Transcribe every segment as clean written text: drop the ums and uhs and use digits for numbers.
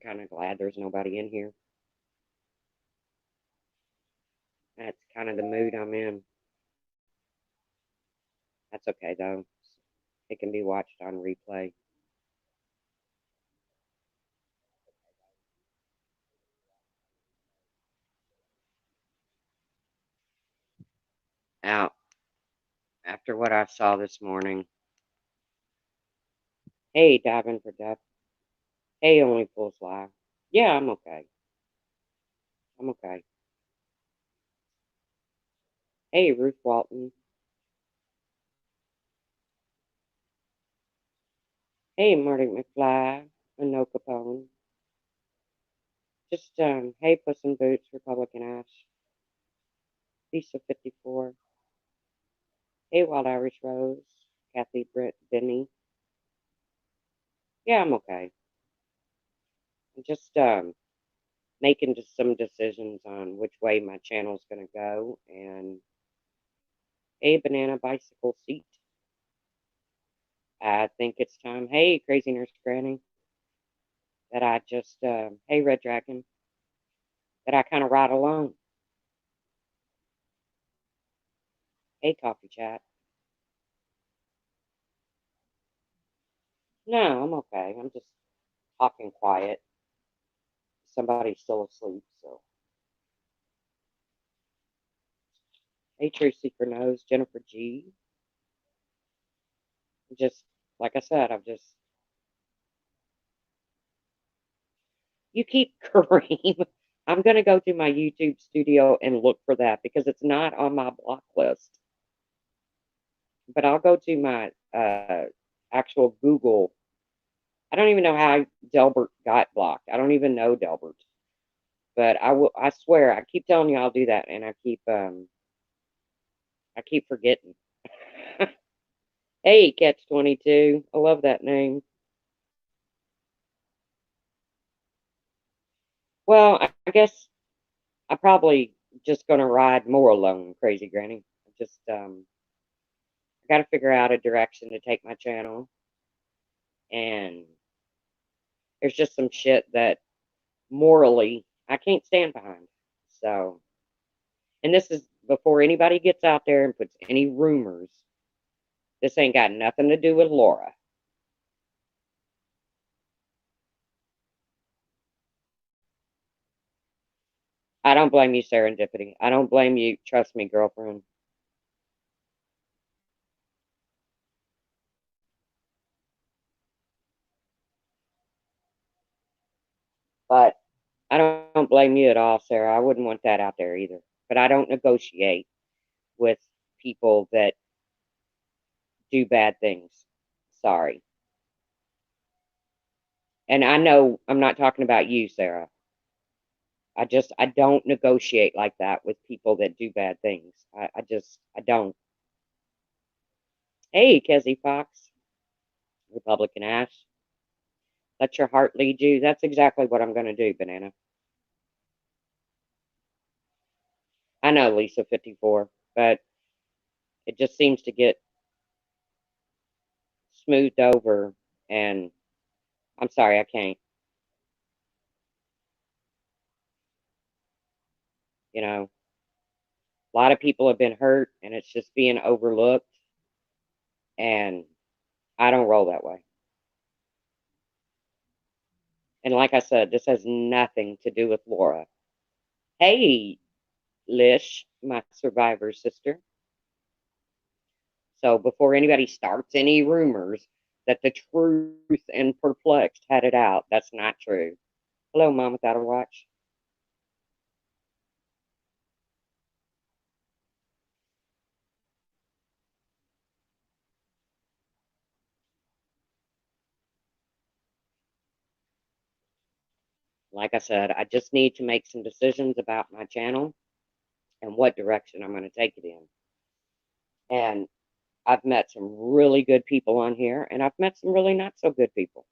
kind of glad there's nobody in here. That's kind of the mood I'm in. That's okay, though. It can be watched on replay. Out after what I saw this morning. Hey, diving for death. Hey, only fools lie. Yeah, I'm okay. I'm okay. Hey, Ruth Walton. Hey, Marty McFly. And No Capone. Just, hey, Puss in Boots, Republican Ash. Lisa 54. Hey, Wild Irish Rose. Kathy Britt Benny. Yeah, I'm okay. I'm just, making just some decisions on which way my channel's going to go. And hey, Banana Bicycle Seat. I think it's time. Hey, Crazy Nurse Granny. That I just, hey, Red Dragon. That I kind of ride alone. Hey, Coffee Chat. No, I'm okay. I'm just talking quiet. Somebody's still asleep, so. Hey, True Seeker Knows. Jennifer G. Just, like I said, I've just. You keep Kareem. I'm going to go to my YouTube studio and look for that because it's not on my block list. But I'll go to my actual Google. I don't even know how Delbert got blocked. I don't even know Delbert. But I will. I swear, I keep telling you I'll do that, and I keep forgetting. Hey, Catch 22. I love that name. Well, I guess I probably just gonna ride more alone, Crazy Granny. Just I got to figure out a direction to take my channel, and there's just some shit that morally I can't stand behind. So, and this is before anybody gets out there and puts any rumors. This ain't got nothing to do with Laura. I don't blame you, Serendipity. I don't blame you. Trust me, girlfriend. But I don't blame you at all, Sarah. I wouldn't want that out there either. But I don't negotiate with people that do bad things. Sorry. And I know I'm not talking about you, Sarah. I don't negotiate like that with people that do bad things. I don't. Hey, Kezzy Fox, Republican Ash. Let your heart lead you. That's exactly what I'm going to do, Banana. I know, Lisa 54, but it just seems to get smoothed over. And I'm sorry, I can't. You know, a lot of people have been hurt and it's just being overlooked. And I don't roll that way. And like I said, this has nothing to do with Laura. Hey, Lish, my survivor sister. So before anybody starts any rumors that the truth and perplexed had it out, that's not true. Hello, Mom Without a Watch. Like I said, I just need to make some decisions about my channel and what direction I'm going to take it in. And I've met some really good people on here, and I've met some really not so good people.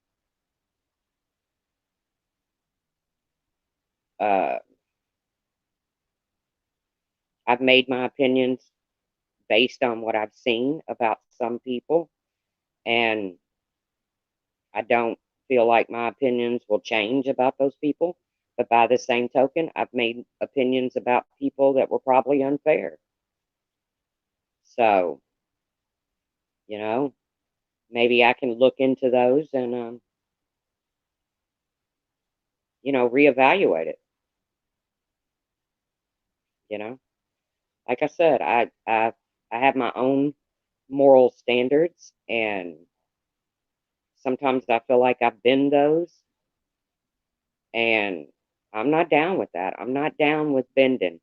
Uh, I've made my opinions based on what I've seen about some people, and I don't feel like my opinions will change about those people. But by the same token, I've made opinions about people that were probably unfair. So, you know, maybe I can look into those and, reevaluate it. You know, like I said, I have my own moral standards, and sometimes I feel like I've been those, and I'm not down with that. I'm not down with bending,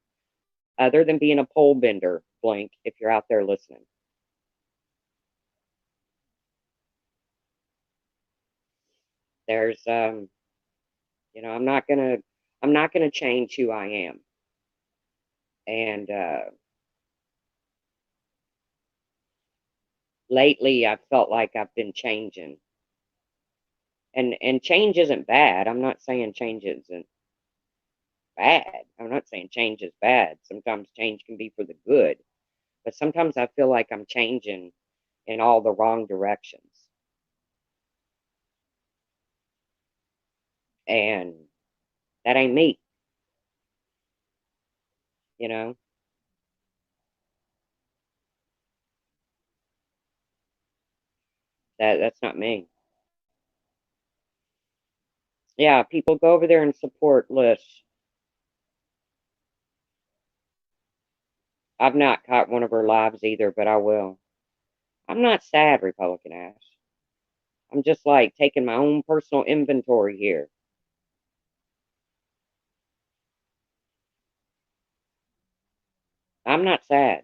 other than being a pole bender, Blink, if you're out there listening. There's I'm not gonna change who I am. And lately I've felt like I've been changing. And change isn't bad. I'm not saying change isn't bad. I'm not saying change is bad. Sometimes change can be for the good. But sometimes I feel like I'm changing in all the wrong directions. And that ain't me, you know? That's not me. Yeah, people go over there and support Lish. I've not caught one of her lives either, but I will. I'm not sad, Republican Ash. I'm just like taking my own personal inventory here. I'm not sad.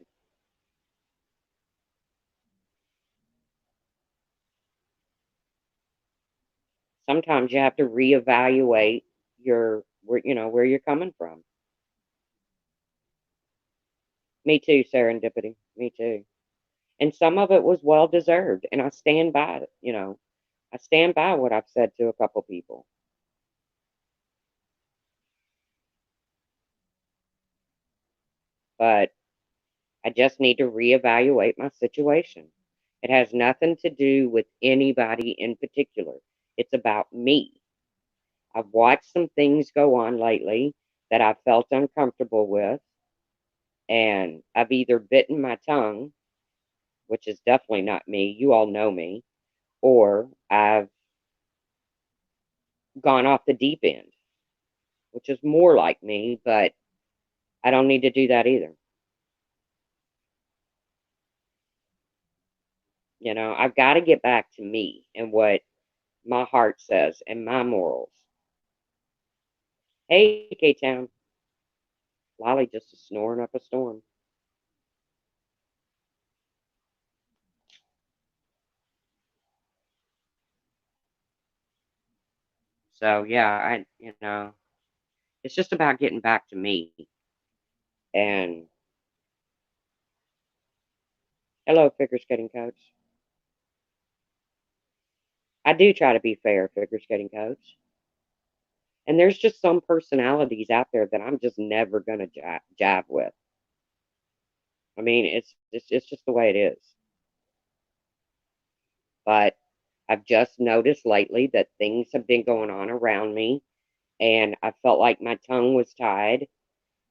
Sometimes you have to reevaluate where you're coming from. Me too, serendipity. Me too. And some of it was well deserved, and I stand by it. I stand by what I've said to a couple people. But I just need to reevaluate my situation. It has nothing to do with anybody in particular. It's about me. I've watched some things go on lately that I felt uncomfortable with, and I've either bitten my tongue, which is definitely not me. You all know me. Or I've gone off the deep end, which is more like me, but I don't need to do that either. I've got to get back to me and what my heart says and my morals. Hey, K Town. Lolly just is snoring up a storm. So yeah, it's just about getting back to me. And hello, figure skating coach. I do try to be fair, figure skating coach. And there's just some personalities out there that I'm just never gonna jive with. I mean, it's just the way it is. But I've just noticed lately that things have been going on around me, and I felt like my tongue was tied.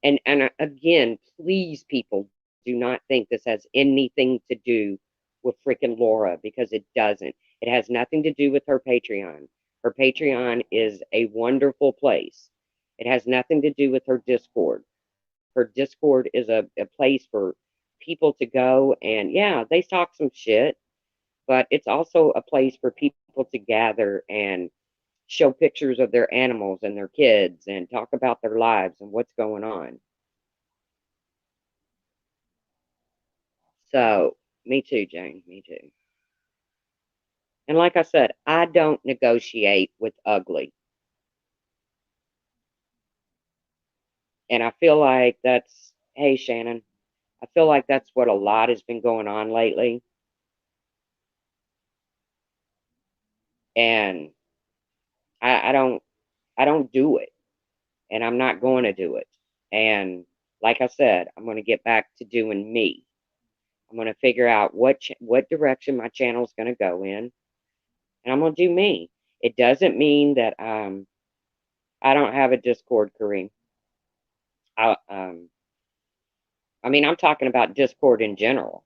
And again, please, people, do not think this has anything to do with freaking Laura, because it doesn't. It has nothing to do with her Patreon. Her Patreon is a wonderful place. It has nothing to do with her Discord. Her Discord is a place for people to go, and yeah, they talk some shit, but it's also a place for people to gather and show pictures of their animals and their kids and talk about their lives and what's going on. So, me too, Jane. Me too. And like I said, I don't negotiate with ugly. And I feel like hey, Shannon, I feel like that's what a lot has been going on lately. And I don't do it. And I'm not going to do it. And like I said, I'm going to get back to doing me. I'm going to figure out what direction my channel is going to go in, and I'm going to do me. It doesn't mean that I don't have a Discord, Kareem. I I mean, I'm talking about Discord in general.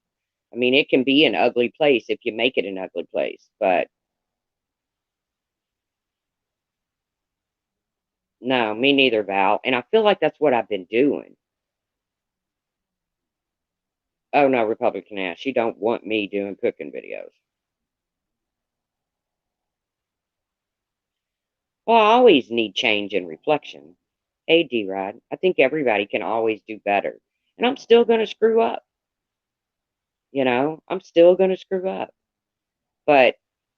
I mean, it can be an ugly place if you make it an ugly place, but no, me neither, Val. And I feel like that's what I've been doing. Oh no, Republican ass. She don't want me doing cooking videos. Well, I always need change and reflection. Hey, D-Rod, I think everybody can always do better. And I'm still going to screw up. I'm still going to screw up. But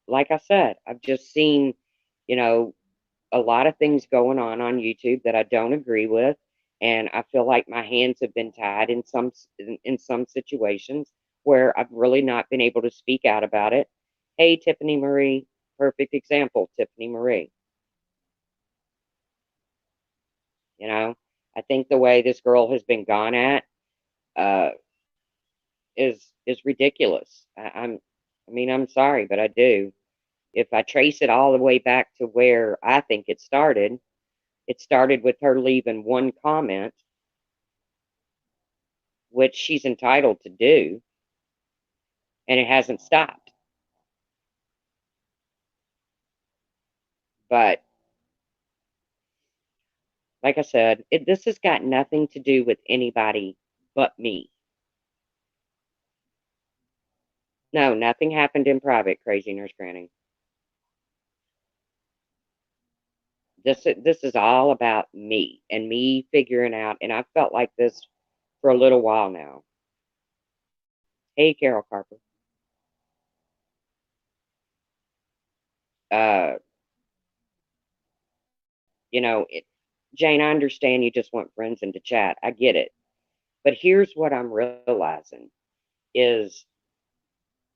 like I said, I've just seen, you know, a lot of things going on YouTube that I don't agree with, and I feel like my hands have been tied in some situations where I've really not been able to speak out about it. Hey, Tiffany Marie, perfect example, Tiffany Marie. You know, I think the way this girl has been gone at uh, is ridiculous. I mean, I'm sorry, but I do. If I trace it all the way back to where I think it started with her leaving one comment, which she's entitled to do, and it hasn't stopped. But like I said, this has got nothing to do with anybody but me. No, nothing happened in private, Crazy Nurse Granny. This is all about me and me figuring out, and I've felt like this for a little while now. Hey, Carol Carper. Uh, you know, it, Jane, I understand you just want friends and to chat. I get it. But here's what I'm realizing is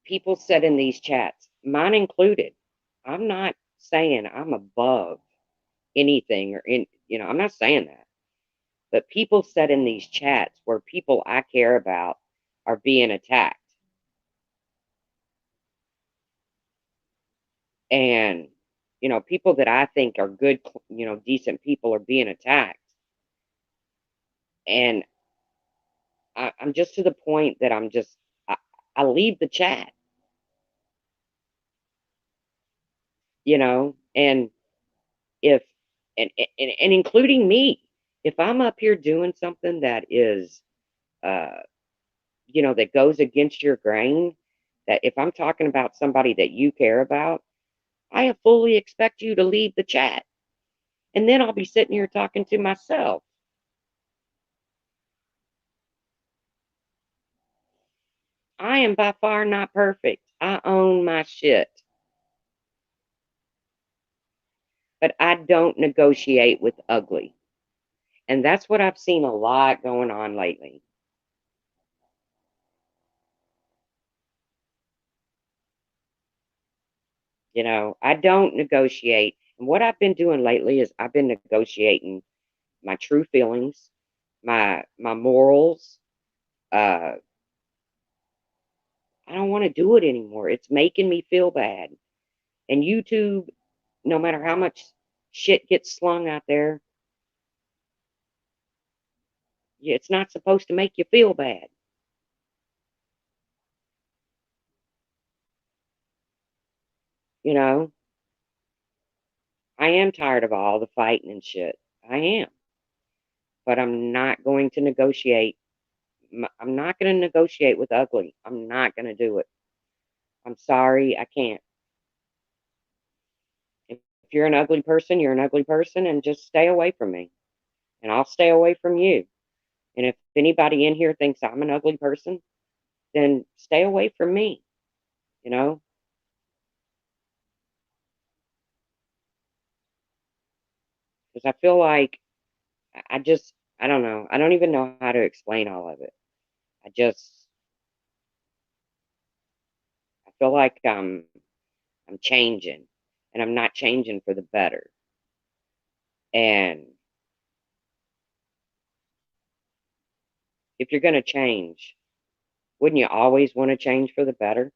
people said in these chats, mine included, I'm not saying I'm above anything or I'm not saying that. But people said in these chats where people I care about are being attacked. And, people that I think are good, decent people are being attacked. And I'm just to the point that I leave the chat, and if, and including me, if I'm up here doing something that is, uh, that goes against your grain, that if I'm talking about somebody that you care about, I fully expect you to leave the chat. And then I'll be sitting here talking to myself. I am by far not perfect. I own my shit. But I don't negotiate with ugly. And that's what I've seen a lot going on lately. I don't negotiate. And what I've been doing lately is I've been negotiating my true feelings, my morals. Uh, I don't want to do it anymore. It's making me feel bad. And YouTube, no matter how much shit gets slung out there, it's not supposed to make you feel bad. You know, I am tired of all the fighting and shit. I am. But I'm not going to negotiate. I'm not going to negotiate with ugly. I'm not going to do it. I'm sorry. I can't. If you're an ugly person, you're an ugly person, and just stay away from me. And I'll stay away from you. And if anybody in here thinks I'm an ugly person, then stay away from me, you know? Because I feel like I don't know. I don't even know how to explain all of it. I just, I feel like I'm changing and I'm not changing for the better. And if you're going to change, wouldn't you always want to change for the better?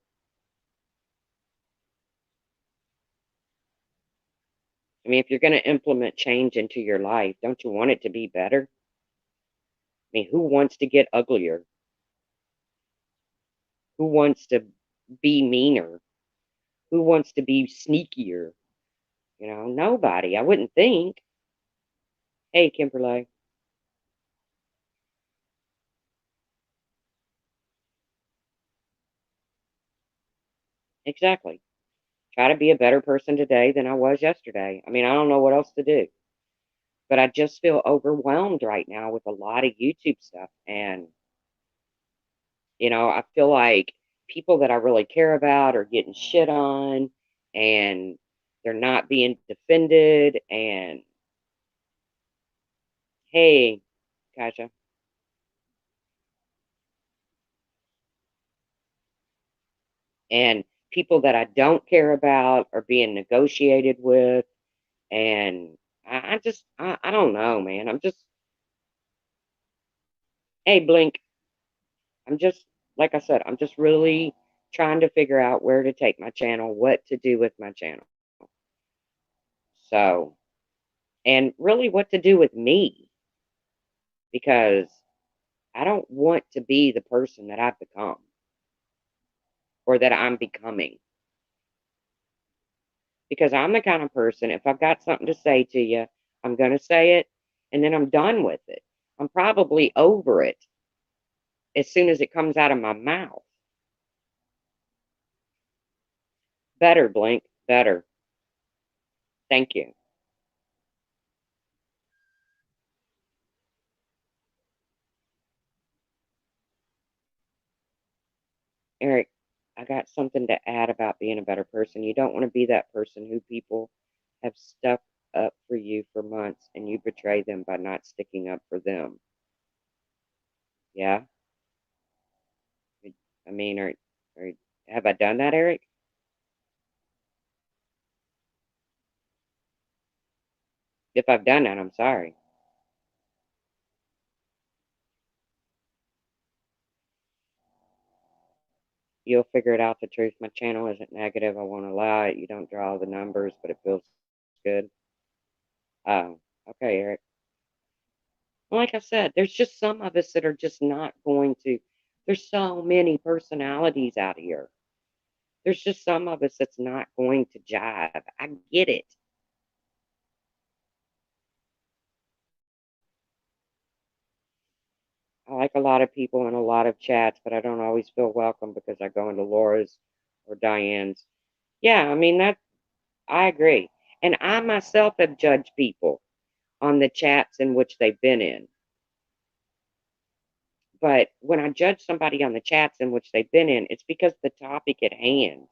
mean, if you're going to implement change into your life, don't you want it to be better? I mean, who wants to get uglier? Who wants to be meaner? Who wants to be sneakier? Nobody. I wouldn't think. Hey, Kimberly. Exactly. Try to be a better person today than I was yesterday. I mean, I don't know what else to do, but I just feel overwhelmed right now with a lot of YouTube stuff. And, I feel like people that I really care about are getting shit on and they're not being defended. And, hey, Kaja, and people that I don't care about are being negotiated with. And I don't know, man. Hey, Blink, I'm just, like I said, I'm just really trying to figure out where to take my channel, what to do with my channel. So, and really what to do with me, because I don't want to be the person that I've become or that I'm becoming. Because I'm the kind of person, if I've got something to say to you, I'm going to say it and then I'm done with it. I'm probably over it as soon as it comes out of my mouth. Better, Blink, better. Thank you. Eric, I got something to add about being a better person. You don't want to be that person who people have stuck up for you for months and you betray them by not sticking up for them. Yeah? I mean, are have I done that, Eric? If I've done that, I'm sorry. You'll figure it out. The truth. My channel isn't negative. I won't allow it. You don't draw the numbers, but it feels good. Oh, okay, Eric. Well, like I said, there's just some of us that are just not going to. There's so many personalities out here. There's just some of us that's not going to jive. I get it. I like a lot of people in a lot of chats, but I don't always feel welcome because I go into Laura's or Diane's. Yeah, I mean that I agree. And I myself have judged people on the chats in which they've been in. But when I judge somebody on the chats in which they've been in, it's because the topic at hand.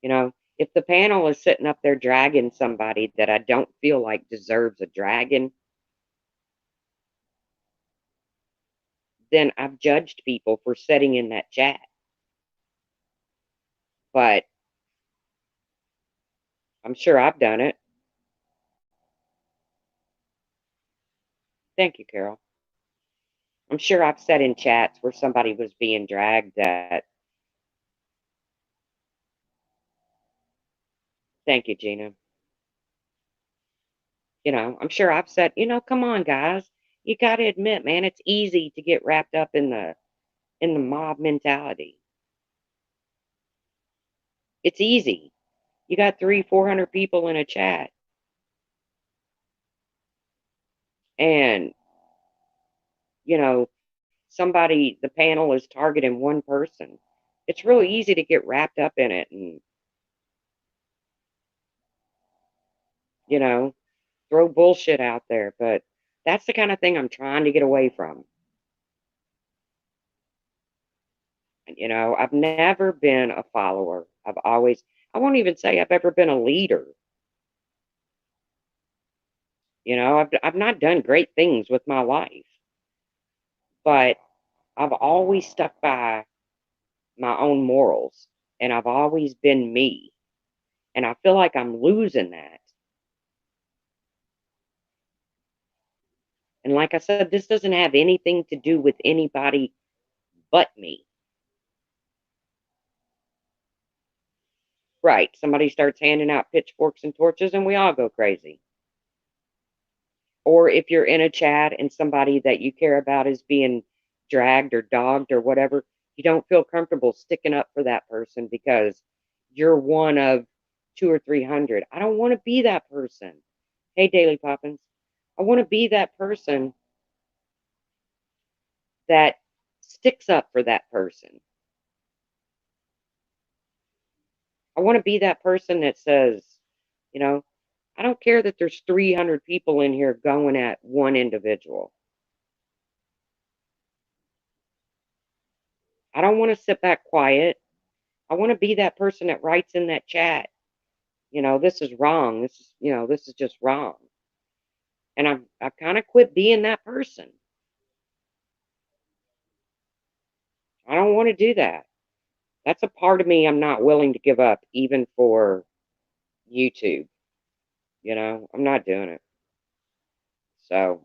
If the panel is sitting up there dragging somebody that I don't feel like deserves a dragon, then I've judged people for sitting in that chat. But I'm sure I've done it. Thank you, Carol. I'm sure I've sat in chats where somebody was being dragged that. Thank you, Gina. I'm sure I've said, come on, guys. You got to admit, man, it's easy to get wrapped up in the mob mentality. It's easy. You got 400 people in a chat, and you know the panel is targeting one person. It's really easy to get wrapped up in it and you know throw bullshit out there. But that's the kind of thing I'm trying to get away from. I've never been a follower. I won't even say I've ever been a leader. I've not done great things with my life, but I've always stuck by my own morals and I've always been me. And I feel like I'm losing that. And like I said, this doesn't have anything to do with anybody but me. Right. Somebody starts handing out pitchforks and torches and we all go crazy. Or if you're in a chat and somebody that you care about is being dragged or dogged or whatever, you don't feel comfortable sticking up for that person because you're one of two or 300. I don't want to be that person. Hey, Daily Poppins. I want to be that person that sticks up for that person. I want to be that person that says, you know, I don't care that there's 300 people in here going at one individual. I don't want to sit back quiet. I want to be that person that writes in that chat, this is wrong. This is just wrong. And I've kind of quit being that person. I don't want to do that. That's a part of me I'm not willing to give up, even for YouTube. I'm not doing it. So,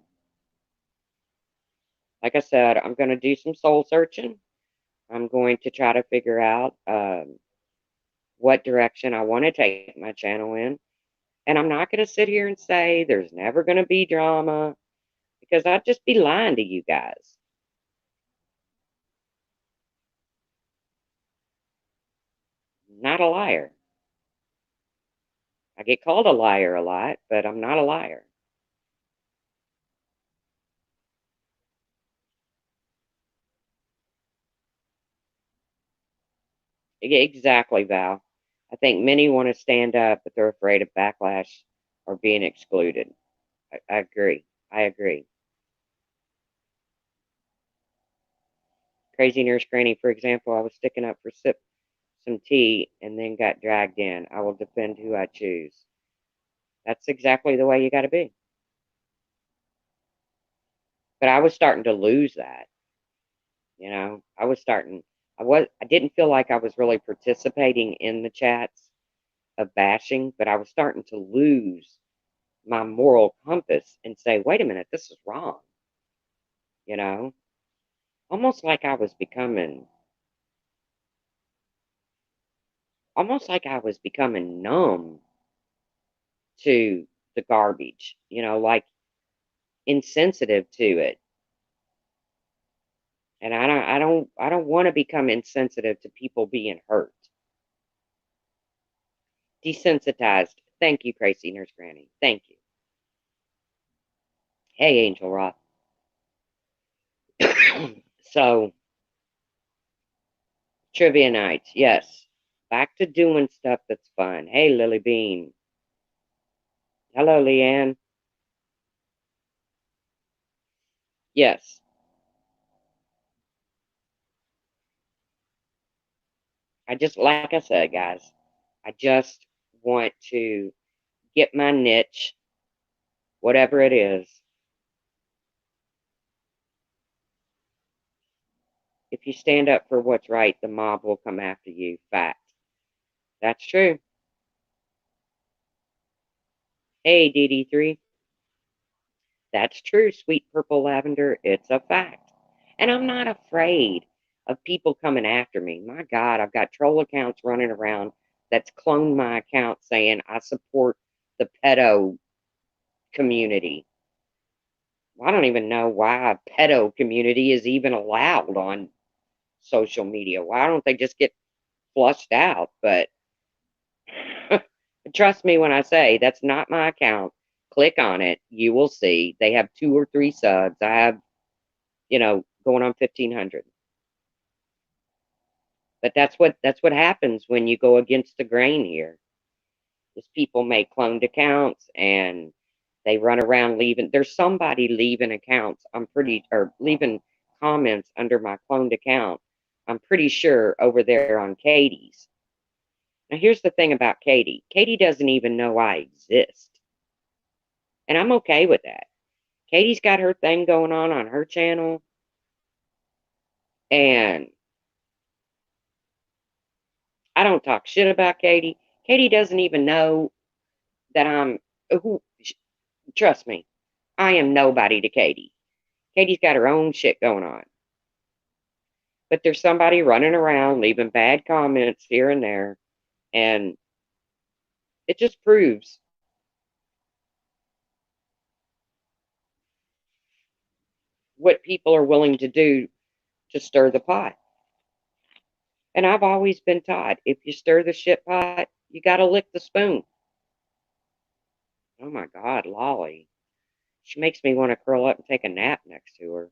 like I said, I'm going to do some soul searching. I'm going to try to figure out what direction I want to take my channel in. And I'm not going to sit here and say there's never going to be drama because I'd just be lying to you guys. Not a liar. I get called a liar a lot, but I'm not a liar. Exactly, Val. I think many want to stand up, but they're afraid of backlash or being excluded. I agree. I agree. Crazy Nurse Granny, for example, I was sticking up for sip some tea and then got dragged in. I will defend who I choose. That's exactly the way you got to be. But I was starting to lose that. I was starting. I didn't feel like I was really participating in the chats of bashing, but I was starting to lose my moral compass and say, wait a minute, this is wrong. You know, almost like I was becoming, almost like I was becoming numb to the garbage. Like insensitive to it. And I don't want to become insensitive to people being hurt. Desensitized. Thank you, Crazy Nurse Granny. Thank you. Hey, Angel Rock. So, trivia nights, yes. Back to doing stuff that's fun. Hey, Lily Bean. Hello, Leanne. Yes. Like I said, guys, I just want to get my niche, whatever it is. If you stand up for what's right, the mob will come after you. Fact. That's true. Hey, DD3. That's true, sweet purple lavender. It's a fact. And I'm not afraid of people coming after me. My God, I've got troll accounts running around that's cloned my account saying I support the pedo community. I don't even know why a pedo community is even allowed on social media. Why don't they just get flushed out? But trust me when I say that's not my account. Click on it. You will see they have 2 or 3 subs. I have, going on 1,500. But that's what happens when you go against the grain here. Is people make cloned accounts and they run around leaving. There's somebody leaving accounts. Or leaving comments under my cloned account. I'm pretty sure over there on Katie's. Now here's the thing about Katie. Katie doesn't even know I exist, and I'm okay with that. Katie's got her thing going on her channel, and I don't talk shit about Katie. Katie doesn't even know that I'm who. Trust me, I am nobody to Katie. Katie's got her own shit going on. But there's somebody running around leaving bad comments here and there. And It just proves what people are willing to do to stir the pot. And I've always been taught if you stir the shit pot, you got to lick the spoon. Oh my God, Lolly. She makes me want to curl up and take a nap next to her.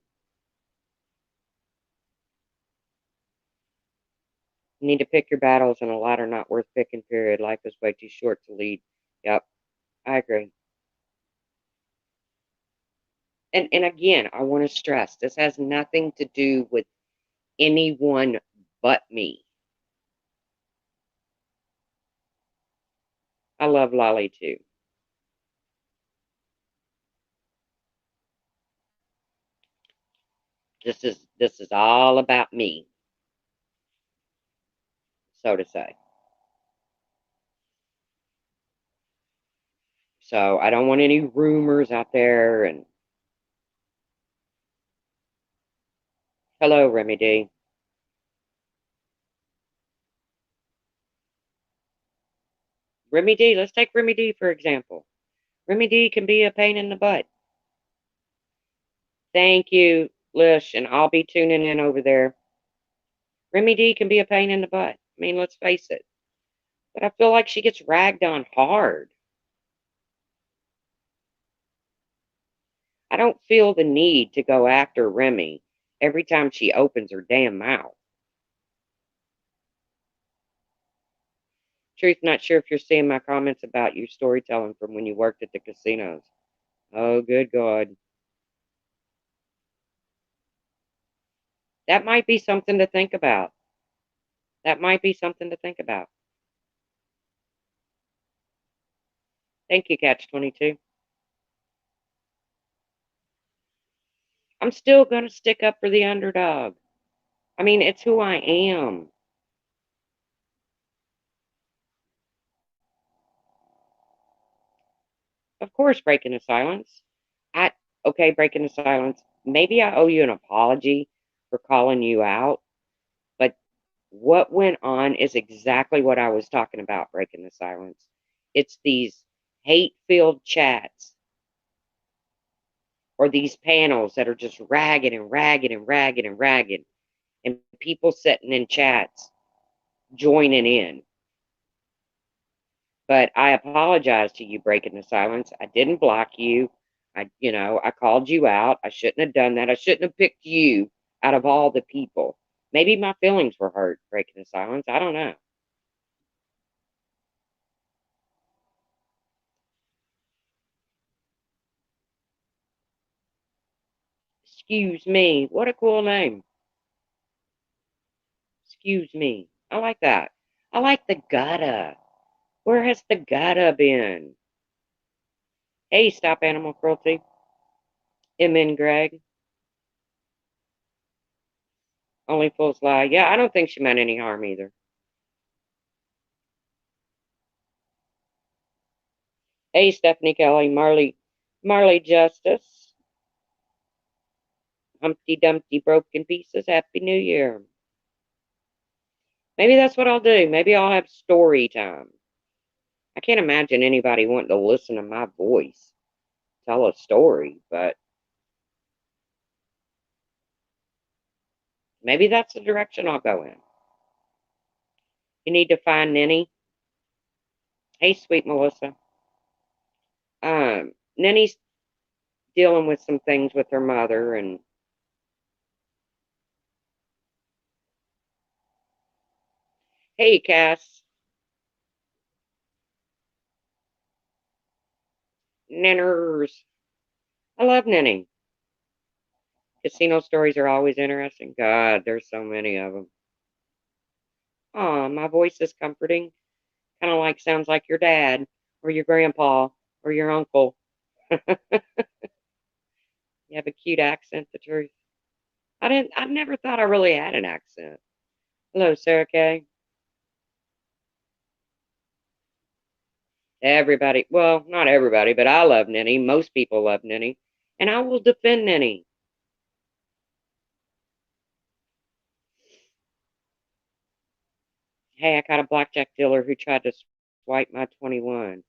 You need to pick your battles, and a lot are not worth picking, period. Life is way too short to lead. Yep, I agree. And again, I want to stress this has nothing to do with anyone but me. I love Lolly too. This is all about me, so to say. So I don't want any rumors out there. And hello, Remy D. Remy D. Let's take Remy D for example. Remy D can be a pain in the butt. Thank you, Lish, and I'll be tuning in over there. Remy D can be a pain in the butt. I mean, let's face it. But I feel like she gets ragged on hard. I don't feel the need to go after Remy every time she opens her damn mouth. Truth, not sure if you're seeing my comments about your storytelling from when you worked at the casinos. Oh, good God. That might be something to think about. That might be something to think about. Thank you, Catch 22. I'm still going to stick up for the underdog. I mean, it's who I am. Of course, breaking the silence. I okay, breaking the silence. Maybe I owe you an apology for calling you out, but what went on is exactly what I was talking about, breaking the silence. It's these hate-filled chats or these panels that are just ragged and ragged and ragged and ragged, and people sitting in chats joining in. But I apologize to you breaking the silence. I didn't block you. I called you out. I shouldn't have done that. I shouldn't have picked you out of all the people. Maybe my feelings were hurt breaking the silence. I don't know. Excuse me. What a cool name. Excuse me. I like that. I like the gutta. Where has the gutta been? Hey, stop animal cruelty. M.N. Greg. Only fools lie. Yeah, I don't think she meant any harm either. Hey, Stephanie Kelly, Marley Justice, Humpty Dumpty, Broken Pieces. Happy New Year. Maybe that's what I'll do. Maybe I'll have story time. I can't imagine anybody wanting to listen to my voice tell a story, but maybe that's the direction I'll go in. You need to find Ninny. Hey, sweet Melissa. Ninny's dealing with some things with her mother, and hey, Cass, Ninners. I love Ninny. Casino stories are always interesting. God, there's so many of them. Aw, my voice is comforting. Kind of like sounds like your dad or your grandpa or your uncle. You have a cute accent, the truth. I never thought I really had an accent. Hello, Sarah Kay. Everybody, well, not everybody, but I love Ninny. Most people love Ninny. And I will defend Ninny. Hey, I got a blackjack dealer who tried to Swipe my 21. I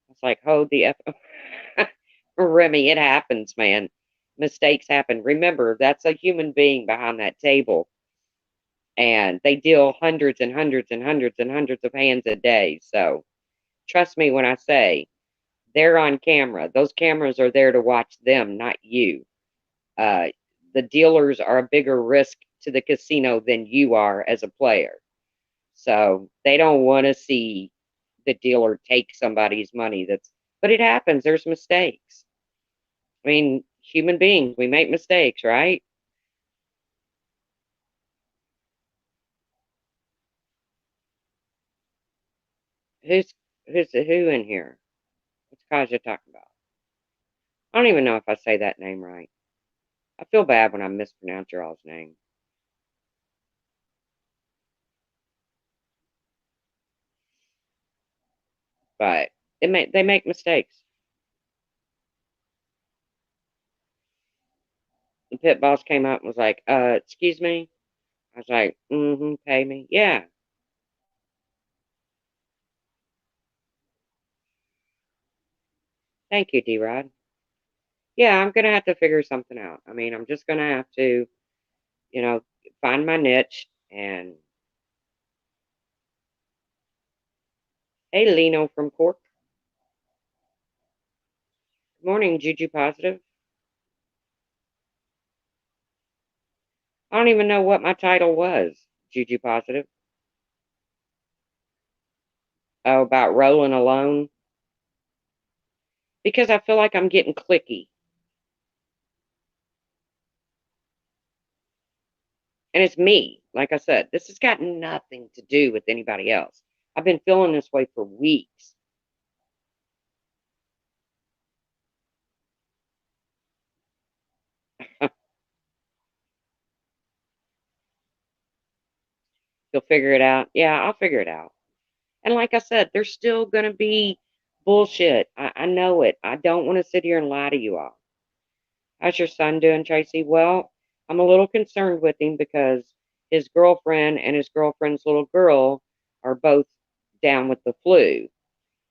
was like, hold the F. Remy, it happens, man. Mistakes happen. Remember, that's a human being behind that table, and they deal hundreds and hundreds and hundreds and hundreds of hands a day. So trust me when I say they're on camera. Those cameras are there to watch them, not you. Uh, the dealers are a bigger risk to the casino than you are as a player. So they don't want to see the dealer take somebody's money. But it happens. There's mistakes. I mean, human beings, we make mistakes, right? Who's who's the who in here? What's Kaja talking about? I don't even know if I say that name right. I feel bad when I mispronounce your all's name, but they make mistakes. The pit boss came up and was like, excuse me. I was like, mm-hmm, pay me. Yeah. Thank you, D Rod. Yeah, I'm gonna have to figure something out. I mean, I'm just gonna have to, you know, find my niche and hey Lino from Cork. Good morning, Juju Positive. I don't even know what my title was, Juju Positive. Oh, about rolling alone. Because I feel like I'm getting clicky. And it's me. Like I said, this has got nothing to do with anybody else. I've been feeling this way for weeks. You'll figure it out. Yeah, I'll figure it out. And like I said, there's still going to be bullshit. I know it. I don't want to sit here and lie to you all. How's your son doing, Tracy? Well, I'm a little concerned with him because his girlfriend and his girlfriend's little girl are both down with the flu.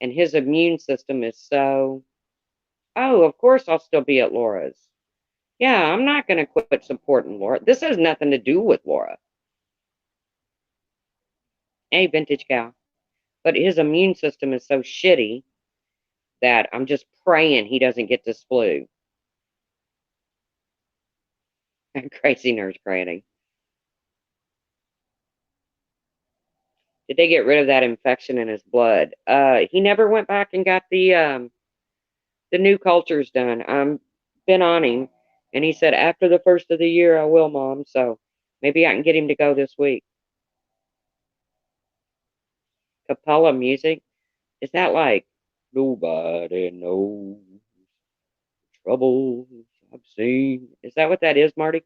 And his immune system is so. Oh, of course I'll still be at Laura's. Yeah, I'm not going to quit supporting Laura. This has nothing to do with Laura. Hey, vintage cow. But his immune system is so shitty that I'm just praying he doesn't get this flu. Crazy nurse granny. Did they get rid of that infection in his blood? He never went back and got the new cultures done. I'm been on him, and he said after the first of the year I will, Mom. So maybe I can get him to go this week. Capella music, is that like nobody knows troubles I've seen? Is that what that is, Marty?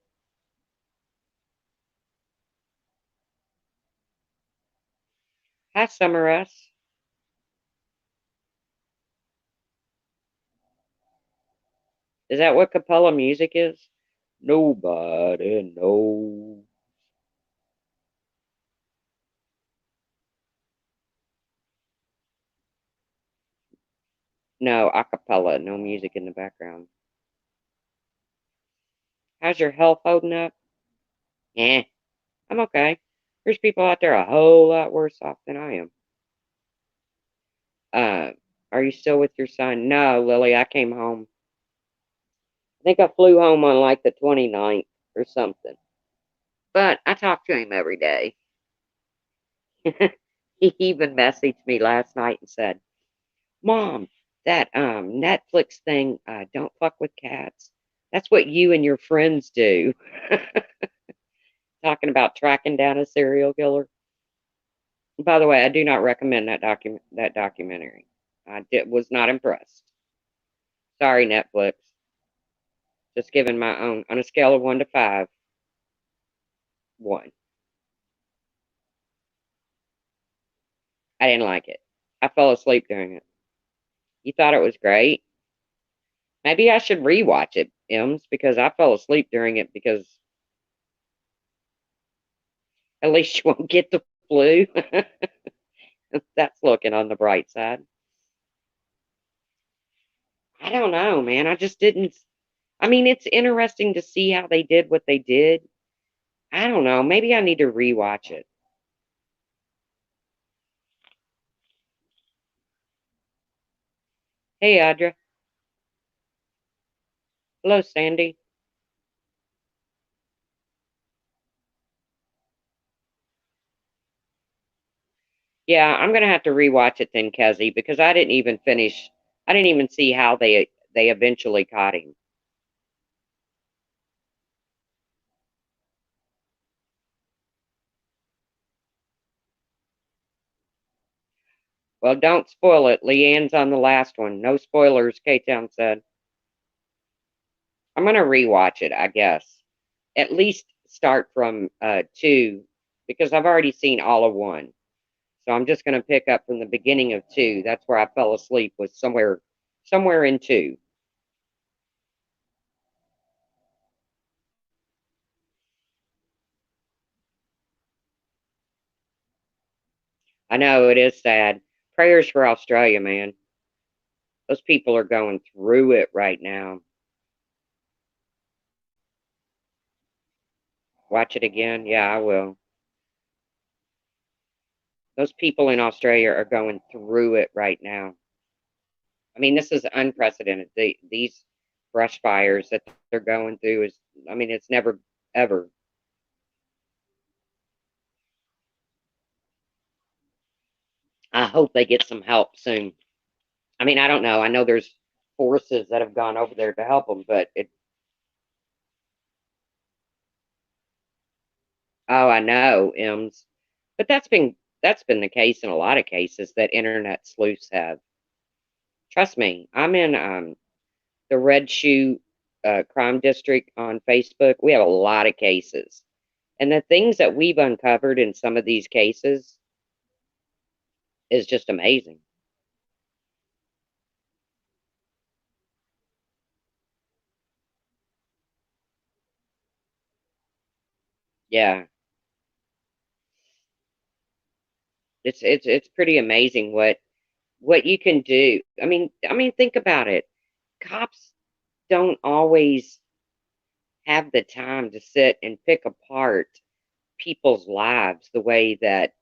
Hi, Summer S. Is that what Capella music is? Nobody knows. No, a cappella, no music in the background. How's your health holding up? Yeah, I'm okay. There's people out there a whole lot worse off than I am. Uh, are you still with your son? No, Lily, I came home. I think I flew home on like the 29th or something. But I talk to him every day. He even messaged me last night and said, Mom, that Netflix thing, don't fuck with cats. That's what you and your friends do. Talking about tracking down a serial killer. By the way, I do not recommend that documentary. Was not impressed. Sorry, Netflix. Just giving my own on a scale of 1 to 5. 1. I didn't like it. I fell asleep during it. You thought it was great? Maybe I should rewatch it, Ems, because I fell asleep during it because at least you won't get the flu. That's looking on the bright side. I don't know, man. I just didn't. I mean, it's interesting to see how they did what they did. I don't know. Maybe I need to rewatch it. Hey, Audra. Hello, Sandy. Yeah, I'm gonna have to rewatch it then, Kezzy, because I didn't even finish. I didn't even see how they eventually caught him. Well, don't spoil it. Leanne's on the last one. No spoilers, K-Town said. I'm gonna rewatch it, I guess. At least start from two, because I've already seen all of one. So I'm just gonna pick up from the beginning of two. That's where I fell asleep, was somewhere in two. I know it is sad. Prayers for Australia, man. Those people are going through it right now. Watch it again? Yeah, I will. Those people in Australia are going through it right now. I mean, this is unprecedented. These brush fires that they're going through is, I mean, it's never ever. I hope they get some help soon. I mean, I don't know. I know there's forces that have gone over there to help them, but it. Oh, I know, M's, but that's been the case in a lot of cases that internet sleuths have. Trust me, I'm in the Red Shoe Crime District on Facebook. We have a lot of cases, and the things that we've uncovered in some of these cases is just amazing. Yeah, it's pretty amazing what you can do. I mean, think about it. Cops don't always have the time to sit and pick apart people's lives the way that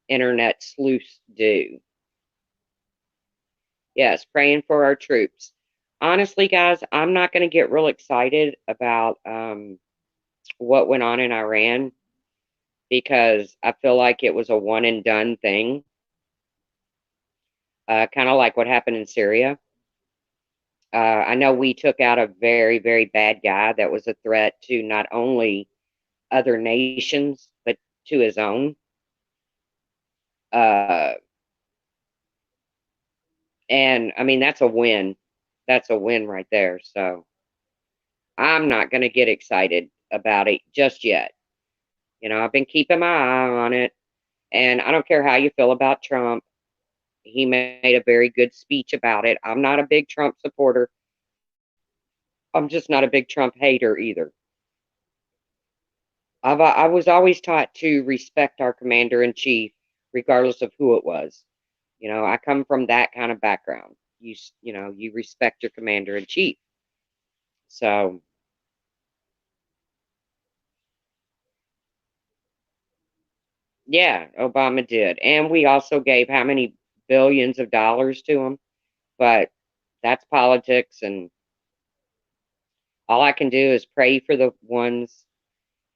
internet sleuths do. Yes, praying for our troops. Honestly, guys, I'm not going to get real excited about what went on in Iran because I feel like it was a one and done thing, kind of like what happened in Syria. I know we took out a very, very bad guy that was a threat to not only other nations, but to his own. Uh, and I mean, that's a win. That's a win right there. So I'm not going to get excited about it just yet. I've been keeping my eye on it. And I don't care how you feel about Trump. He made a very good speech about it. I'm not a big Trump supporter. I'm just not a big Trump hater either. I was always taught to respect our commander in chief, regardless of who it was. I come from that kind of background. You respect your commander in chief. So yeah, Obama did, and we also gave how many billions of dollars to him. But that's politics, and all I can do is pray for the ones.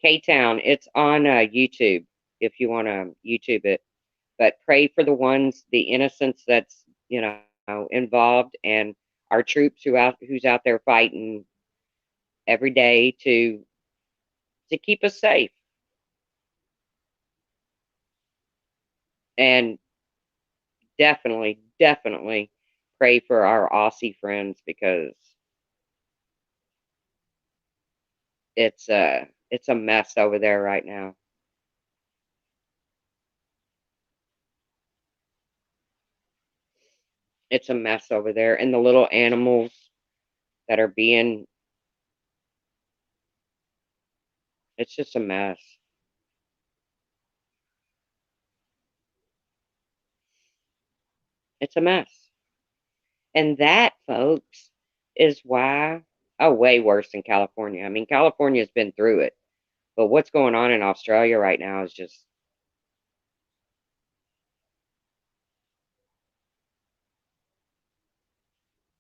K Town, it's on YouTube if you want to YouTube it. But pray for the ones, the innocents that's involved, and our troops who's out there fighting every day to keep us safe. And definitely, definitely pray for our Aussie friends because it's a mess over there right now. It's a mess over there, and the little animals that are being, it's just a mess. It's a mess. And that, folks, is why, oh, way worse than California. I mean, California's been through it, but what's going on in Australia right now is just,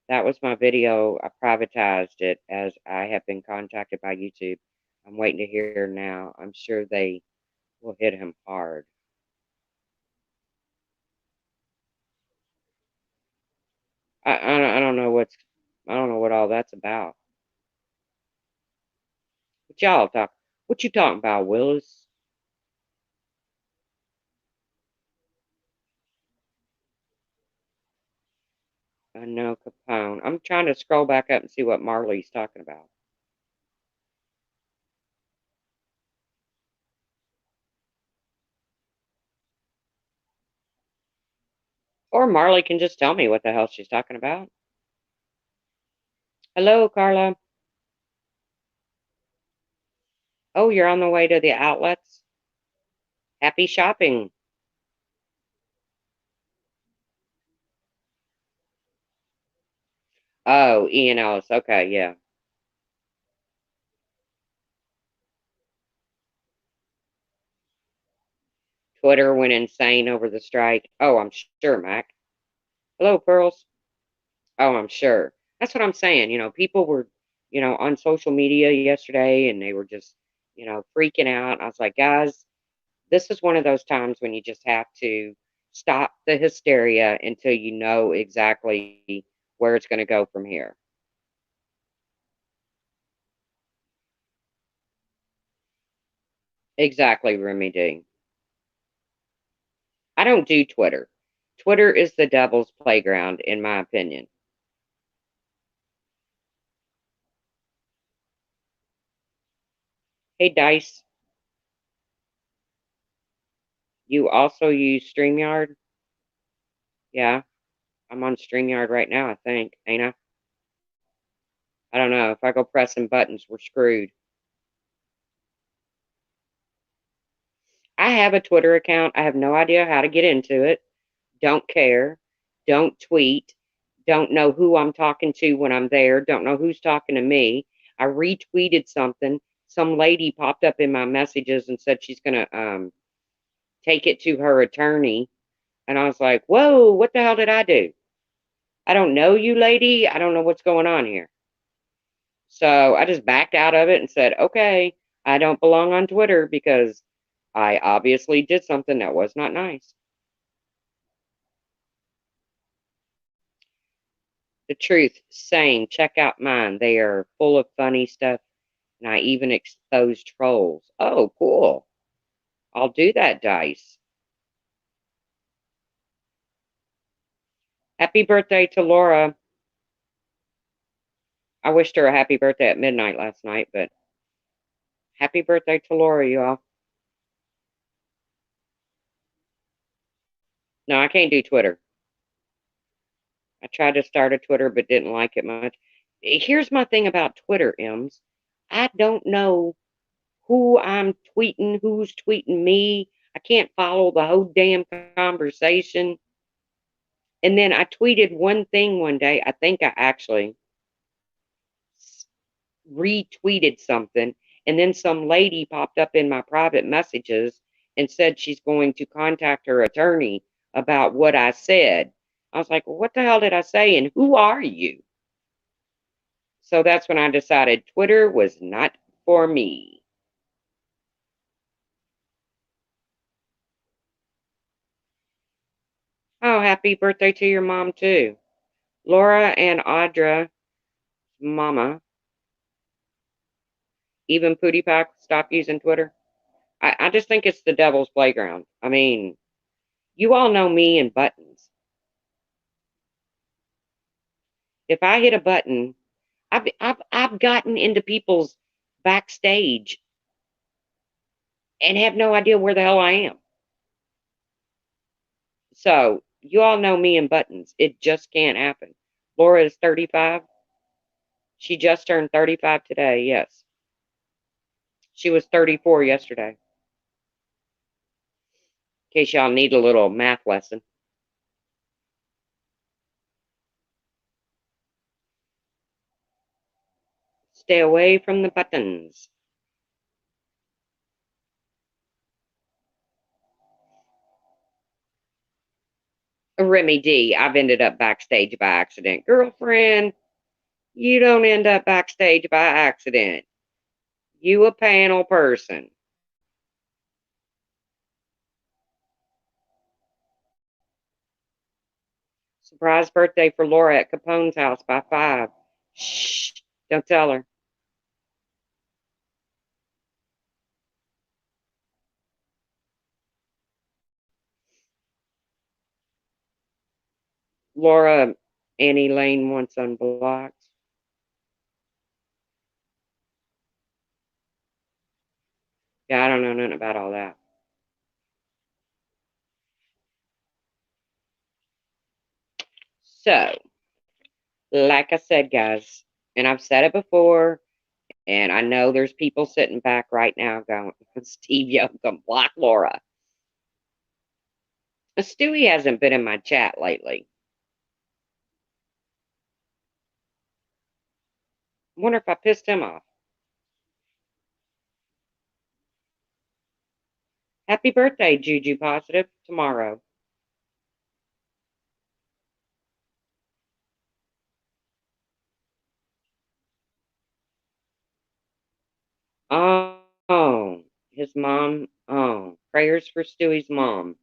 that was my video. I privatized it as I have been contacted by YouTube. I'm waiting to hear now. I'm sure they will hit him hard. I don't know I don't know what all that's about. What y'all talk? What you talking about, Willis? I know Capone. I'm trying to scroll back up and see what Marley's talking about. Or Marley can just tell me what the hell she's talking about. Hello, Carla. Oh, you're on the way to the outlets? Happy shopping. Oh, Ian Ellis. Okay, yeah. Twitter went insane over the strike. Oh, I'm sure, Mac. Hello, Pearls. Oh, I'm sure. That's what I'm saying. People were, on social media yesterday and they were just, freaking out. I was like, guys, this is one of those times when you just have to stop the hysteria until you know exactly where it's going to go from here. Exactly, Remy D. I don't do Twitter. Twitter is the devil's playground, in my opinion. Hey, Dice, you also use StreamYard? Yeah, I'm on StreamYard right now, I think. Ain't I? I don't know. If I go pressing buttons, we're screwed. I have a Twitter account. I have no idea how to get into it. Don't care. Don't tweet. Don't know who I'm talking to when I'm there. Don't know who's talking to me. I retweeted something. Some lady popped up in my messages and said she's going to take it to her attorney. And I was like, whoa, what the hell did I do? I don't know you, lady. I don't know what's going on here. So I just backed out of it and said, okay, I don't belong on Twitter because I obviously did something that was not nice. The truth, same. Check out mine. They are full of funny stuff, and I even expose trolls. Oh, cool. I'll do that, Dice. Happy birthday to Laura. I wished her a happy birthday at midnight last night, but happy birthday to Laura, you all. No, I can't do Twitter. I tried to start a Twitter, but didn't like it much. Here's my thing about Twitter, Ems. I don't know who I'm tweeting, who's tweeting me. I can't follow the whole damn conversation. And then I tweeted one thing one day. I think I actually retweeted something. And then some lady popped up in my private messages and said she's going to contact her attorney about what I said. I was like, well, what the hell did I say? And who are you? So that's when I decided Twitter was not for me. Oh, happy birthday to your mom, too. Laura and Audra, mama, even Pootie Pack stopped using Twitter. I just think it's the devil's playground. I mean, you all know me and buttons. If I hit a button, I've gotten into people's backstage and have no idea where the hell I am. So you all know me and buttons. It just can't happen. Laura is 35. She just turned 35 today. Yes. She was 34 yesterday. In case y'all need a little math lesson. Stay away from the buttons. Remy D, I've ended up backstage by accident. Girlfriend, you don't end up backstage by accident. You a panel person. Surprise birthday for Laura at Capone's house by 5. Shh, don't tell her. Laura, Annie Lane once unblocked. Yeah, I don't know nothing about all that. So, like I said, guys, and I've said it before, and I know there's people sitting back right now going, Steve Yoakum, block Laura. Stewie hasn't been in my chat lately. I wonder if I pissed him off. Happy birthday, Juju Positive, tomorrow. Oh, his mom. Oh, prayers for Stewie's mom.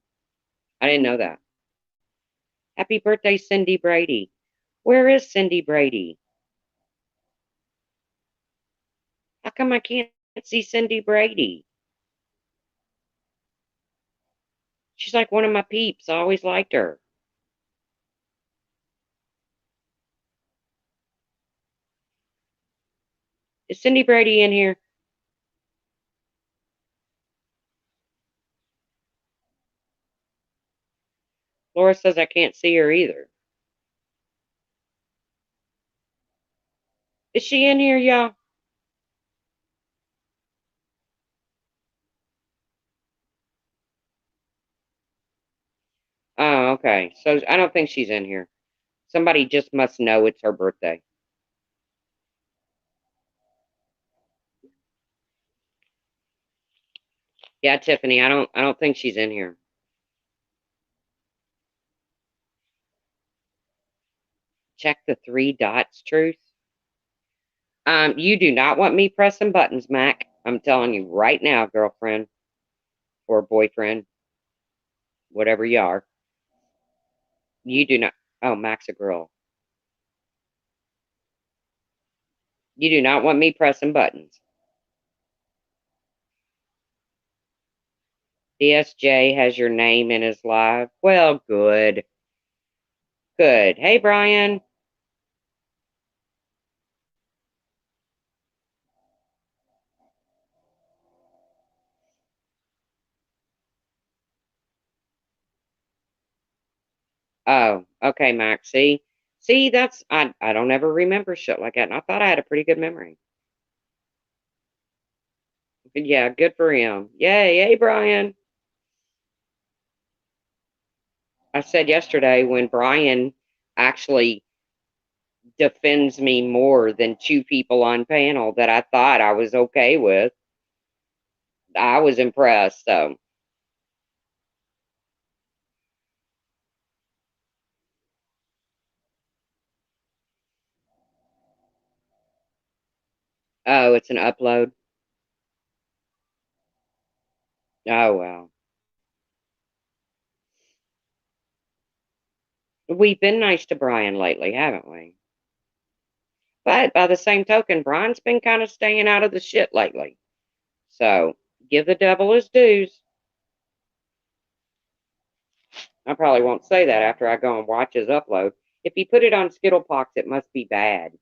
I didn't know that. Happy birthday, Cindy Brady. Where is Cindy Brady? How come I can't see Cindy Brady? She's like one of my peeps. I always liked her. Is Cindy Brady in here? Laura says I can't see her either. Is she in here, y'all? Oh, okay. So I don't think she's in here. Somebody just must know it's her birthday. Yeah, Tiffany, I don't think she's in here. Check the three dots, Truth. You do not want me pressing buttons, Mac. I'm telling you right now, girlfriend or boyfriend, whatever you are. You do not. Oh, Mac's a girl. You do not want me pressing buttons. DSJ has your name in his live. Well, good. Good. Hey, Brian. Oh, okay, Mac. See, that's I don't ever remember shit like that. And I thought I had a pretty good memory. But yeah, good for him. Yay, hey, Brian. I said yesterday when Brian actually defends me more than two people on panel that I thought I was okay with. I was impressed. So, oh, it's an upload. Oh well, we've been nice to Brian lately, haven't we? But by the same token, Brian's been kind of staying out of the shit lately. So give the devil his dues. I probably won't say that after I go and watch his upload. If he put it on Skittlepox, it must be bad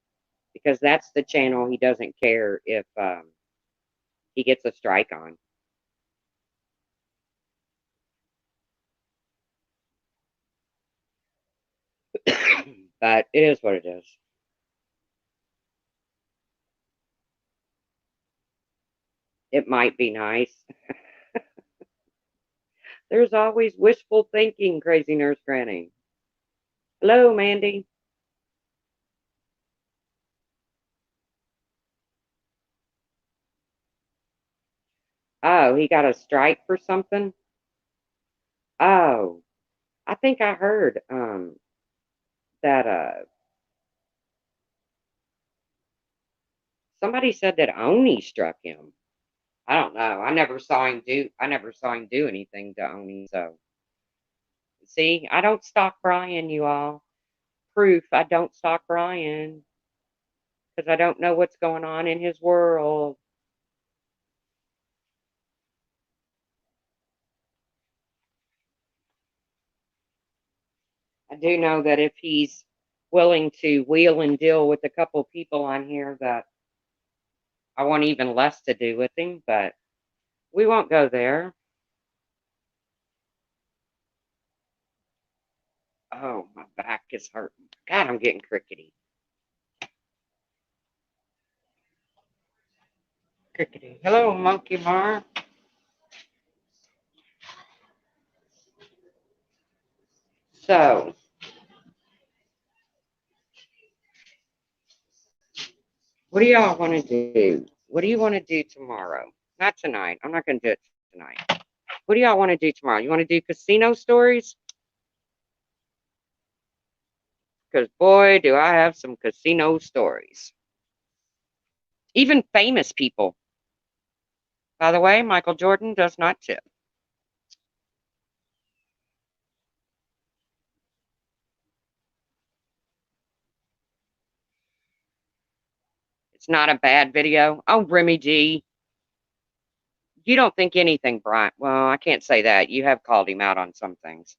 because that's the channel he doesn't care if he gets a strike on. But it is what it is. It might be nice. There's always wishful thinking, crazy nurse granny. Hello, Mandy. Oh, he got a strike for something? Oh, I think I heard that somebody said that Oni struck him. I don't know. I never saw him do anything to Oni, so see, I don't stalk Brian, you all. Proof I don't stalk Brian because I don't know what's going on in his world. I do know that if he's willing to wheel and deal with a couple people on here that I want even less to do with him, but we won't go there. Oh, my back is hurting. God, I'm getting crickety. Crickety. Hello, Monkey Mar. So, what do y'all want to do? What do you want to do tomorrow? Not tonight. I'm not going to do it tonight. What do y'all want to do tomorrow? You want to do casino stories? Because boy, do I have some casino stories. Even famous people. By the way, Michael Jordan does not tip. It's not a bad video. Oh, Remy G, you don't think anything, Brian. Well, I can't say that. You have called him out on some things.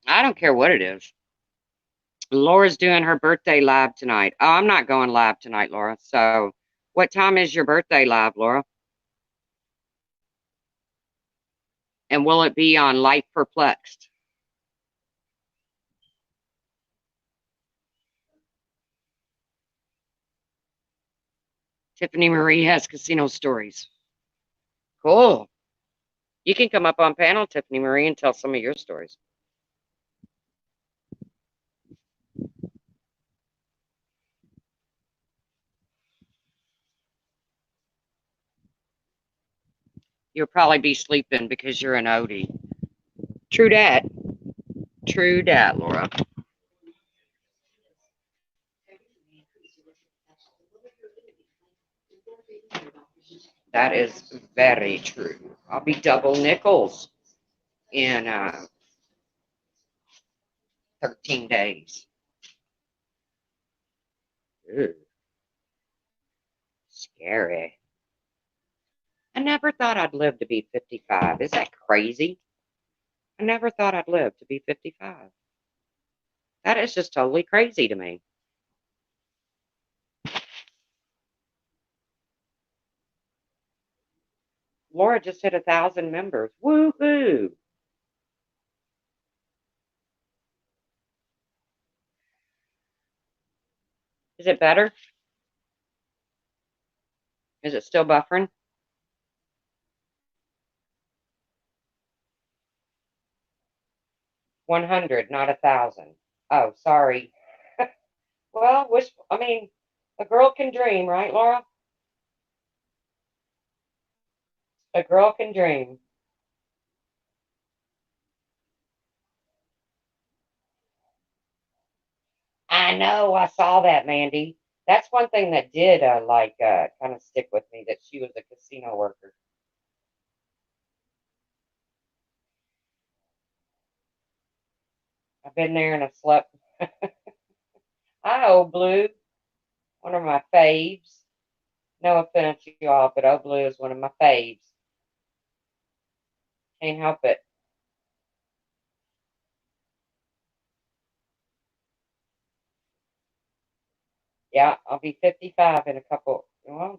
I don't care what it is. Laura's doing her birthday live tonight. Oh, I'm not going live tonight, Laura. So, what time is your birthday live, Laura? And will it be on Life Perplexed? Tiffany Marie has casino stories. Cool. You can come up on panel, Tiffany Marie, and tell some of your stories. You'll probably be sleeping because you're an Odie. True dat. True dat, Laura. That is very true. I'll be double nickels in 13 days. Ooh, scary. I never thought I'd live to be 55. Is that crazy? I never thought I'd live to be 55. That is just totally crazy to me. Laura just hit 1,000 members. Woohoo! Is it better? Is it still buffering? 100, not 1,000. Oh, sorry. Well, I mean, a girl can dream, right, Laura? A girl can dream. I know, I saw that, Mandy. That's one thing that did kind of stick with me that she was a casino worker. I've been there and I slept. Hi, old blue, one of my faves. No offense, you all, but old blue is one of my faves. Can't help it. Yeah, I'll be 55 in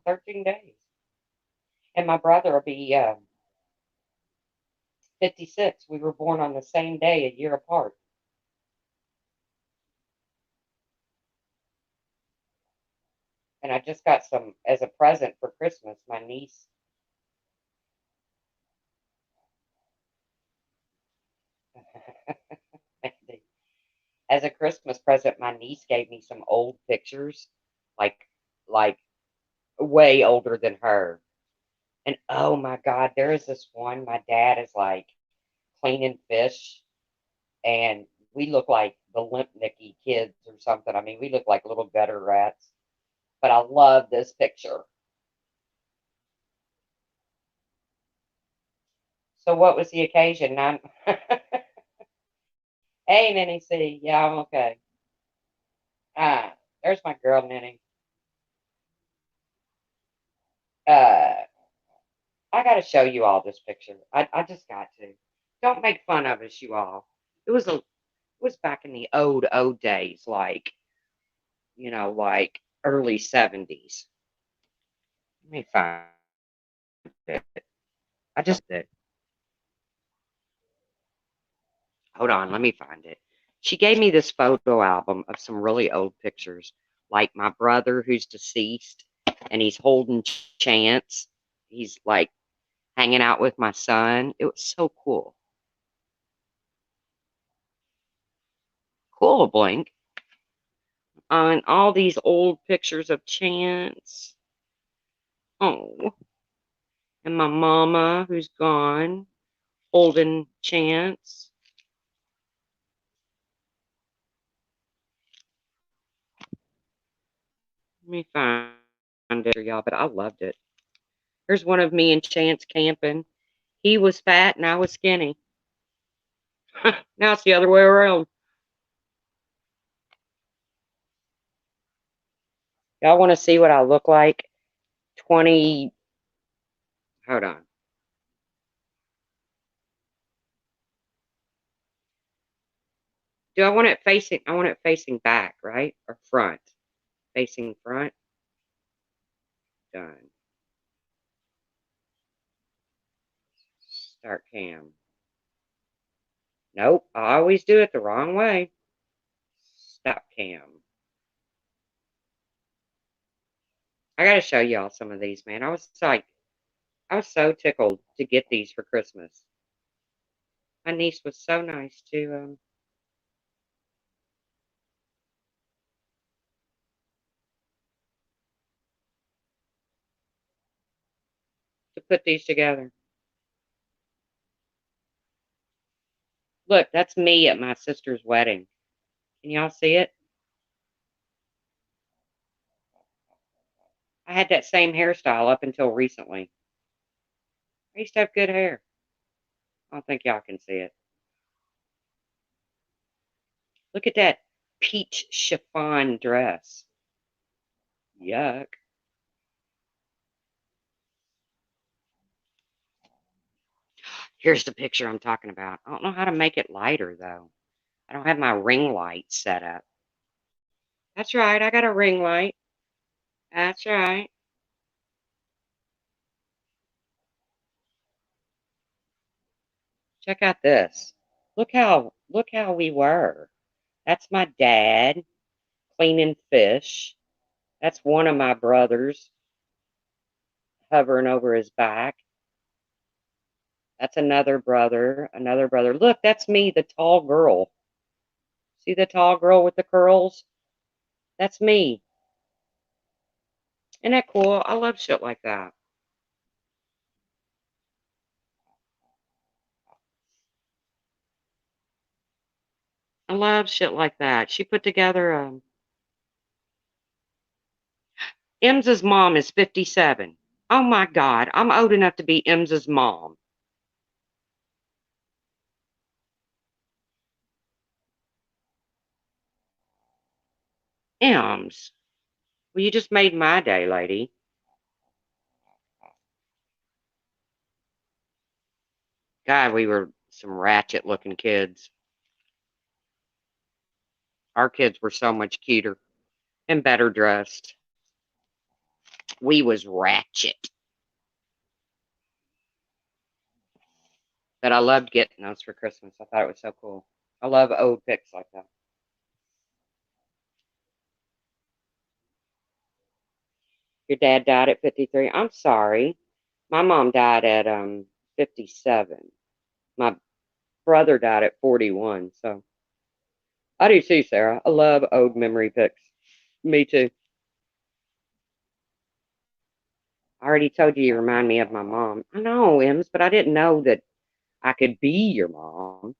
13 days. And my brother will be 56. We were born on the same day, a year apart. And I just got some as a present for Christmas. My niece, as a Christmas present, my niece gave me some old pictures, like like way older than her. And oh my God, there is this one. My dad is like cleaning fish, and we look like the Limp Nicky kids or something. I mean, we look like little gutter rats. But I love this picture. So, what was the occasion? Hey, Nanny C. Yeah, I'm okay. Ah, there's my girl, Nanny. Uh, I got to show you all this picture. I just got to. Don't make fun of us, you all. It was back in the old days, like like early 70s. Let me find it. I just did. Hold on, let me find it. She gave me this photo album of some really old pictures, like my brother who's deceased, and he's holding Chance. He's like hanging out with my son. It was so cool. Cool, Blink. On all these old pictures of Chance. Oh, and my mama who's gone, holding Chance. Let me find it, y'all, but I loved it. Here's one of me and Chance camping. He was fat and I was skinny. Now it's the other way around. Y'all want to see what I look like? 20. Hold on. Do I want it facing? I want it facing back, right? Or front? Facing front. Done. Start cam. Nope. I always do it the wrong way. Stop cam. I gotta show y'all some of these, man. I was so tickled to get these for Christmas. My niece was so nice to put these together. Look, that's me at my sister's wedding. Can y'all see it? I had that same hairstyle up until recently. I used to have good hair. I don't think y'all can see it. Look at that peach chiffon dress. Yuck. Here's the picture I'm talking about. I don't know how to make it lighter though. I don't have my ring light set up. That's right, I got a ring light. That's right. Check out this. Look how we were. That's my dad cleaning fish. That's one of my brothers hovering over his back. That's another brother, another brother. Look, that's me, the tall girl. See the tall girl with the curls? That's me. Isn't that cool? I love shit like that. I love shit like that. She put together Emsa's mom is 57. Oh my God, I'm old enough to be Emsa's mom. Ems. Well, you just made my day, lady. God, we were some ratchet looking kids. Our kids were so much cuter and better dressed. We was ratchet. But I loved getting those for Christmas. I thought it was so cool. I love old pics like that. Your dad died at 53. I'm sorry. My mom died at 57. My brother died at 41. So I do too, Sarah. I love old memory pics. Me too. I already told you remind me of my mom. I know, Ems, but I didn't know that I could be your mom.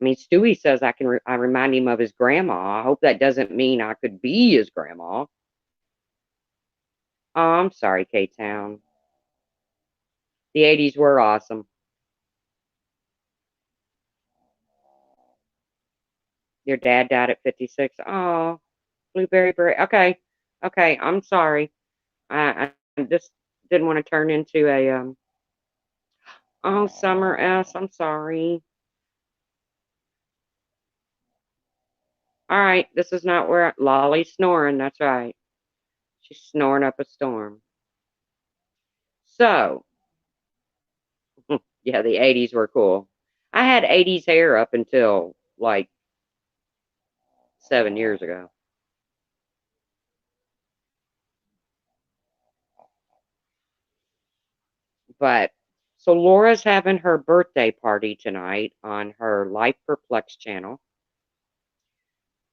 I mean, Stewie says I remind him of his grandma. I hope that doesn't mean I could be his grandma. Oh, I'm sorry, K-Town. The 80s were awesome. Your dad died at 56. Oh, Blueberry Beret. Okay. Okay. I'm sorry. I just didn't want to turn into a, oh, Summer S. I'm sorry. All right. This is not where Lolly's snoring. That's right. She's snoring up a storm. So, yeah, the 80s were cool. I had 80s hair up until like 7 years ago. But so Laura's having her birthday party tonight on her Life Perplex channel.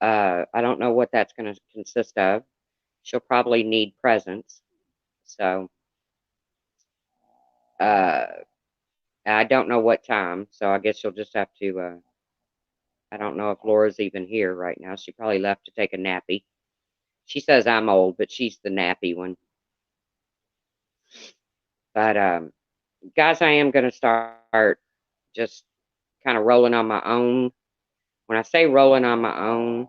I don't know what that's going to consist of. She'll probably need presents. So, uh, I don't know what time. So I guess you'll just have to, I don't know if Laura's even here right now. She probably left to take a nappy. She says I'm old, but she's the nappy one. But, guys, I am going to start just kind of rolling on my own. When I say rolling on my own,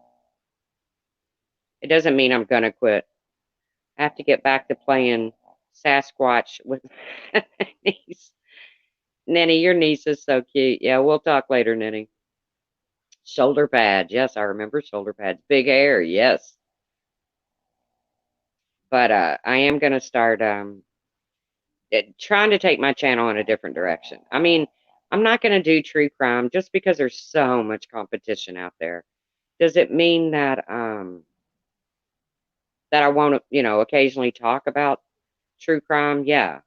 it doesn't mean I'm going to quit. I have to get back to playing Sasquatch with my niece. Nenny, your niece is so cute. Yeah, we'll talk later, Nenny. Shoulder pads. Yes, I remember shoulder pads. Big hair. Yes. But I am going to start trying to take my channel in a different direction. I mean, I'm not going to do true crime just because there's so much competition out there. Does it mean that I won't, occasionally talk about true crime? Yeah.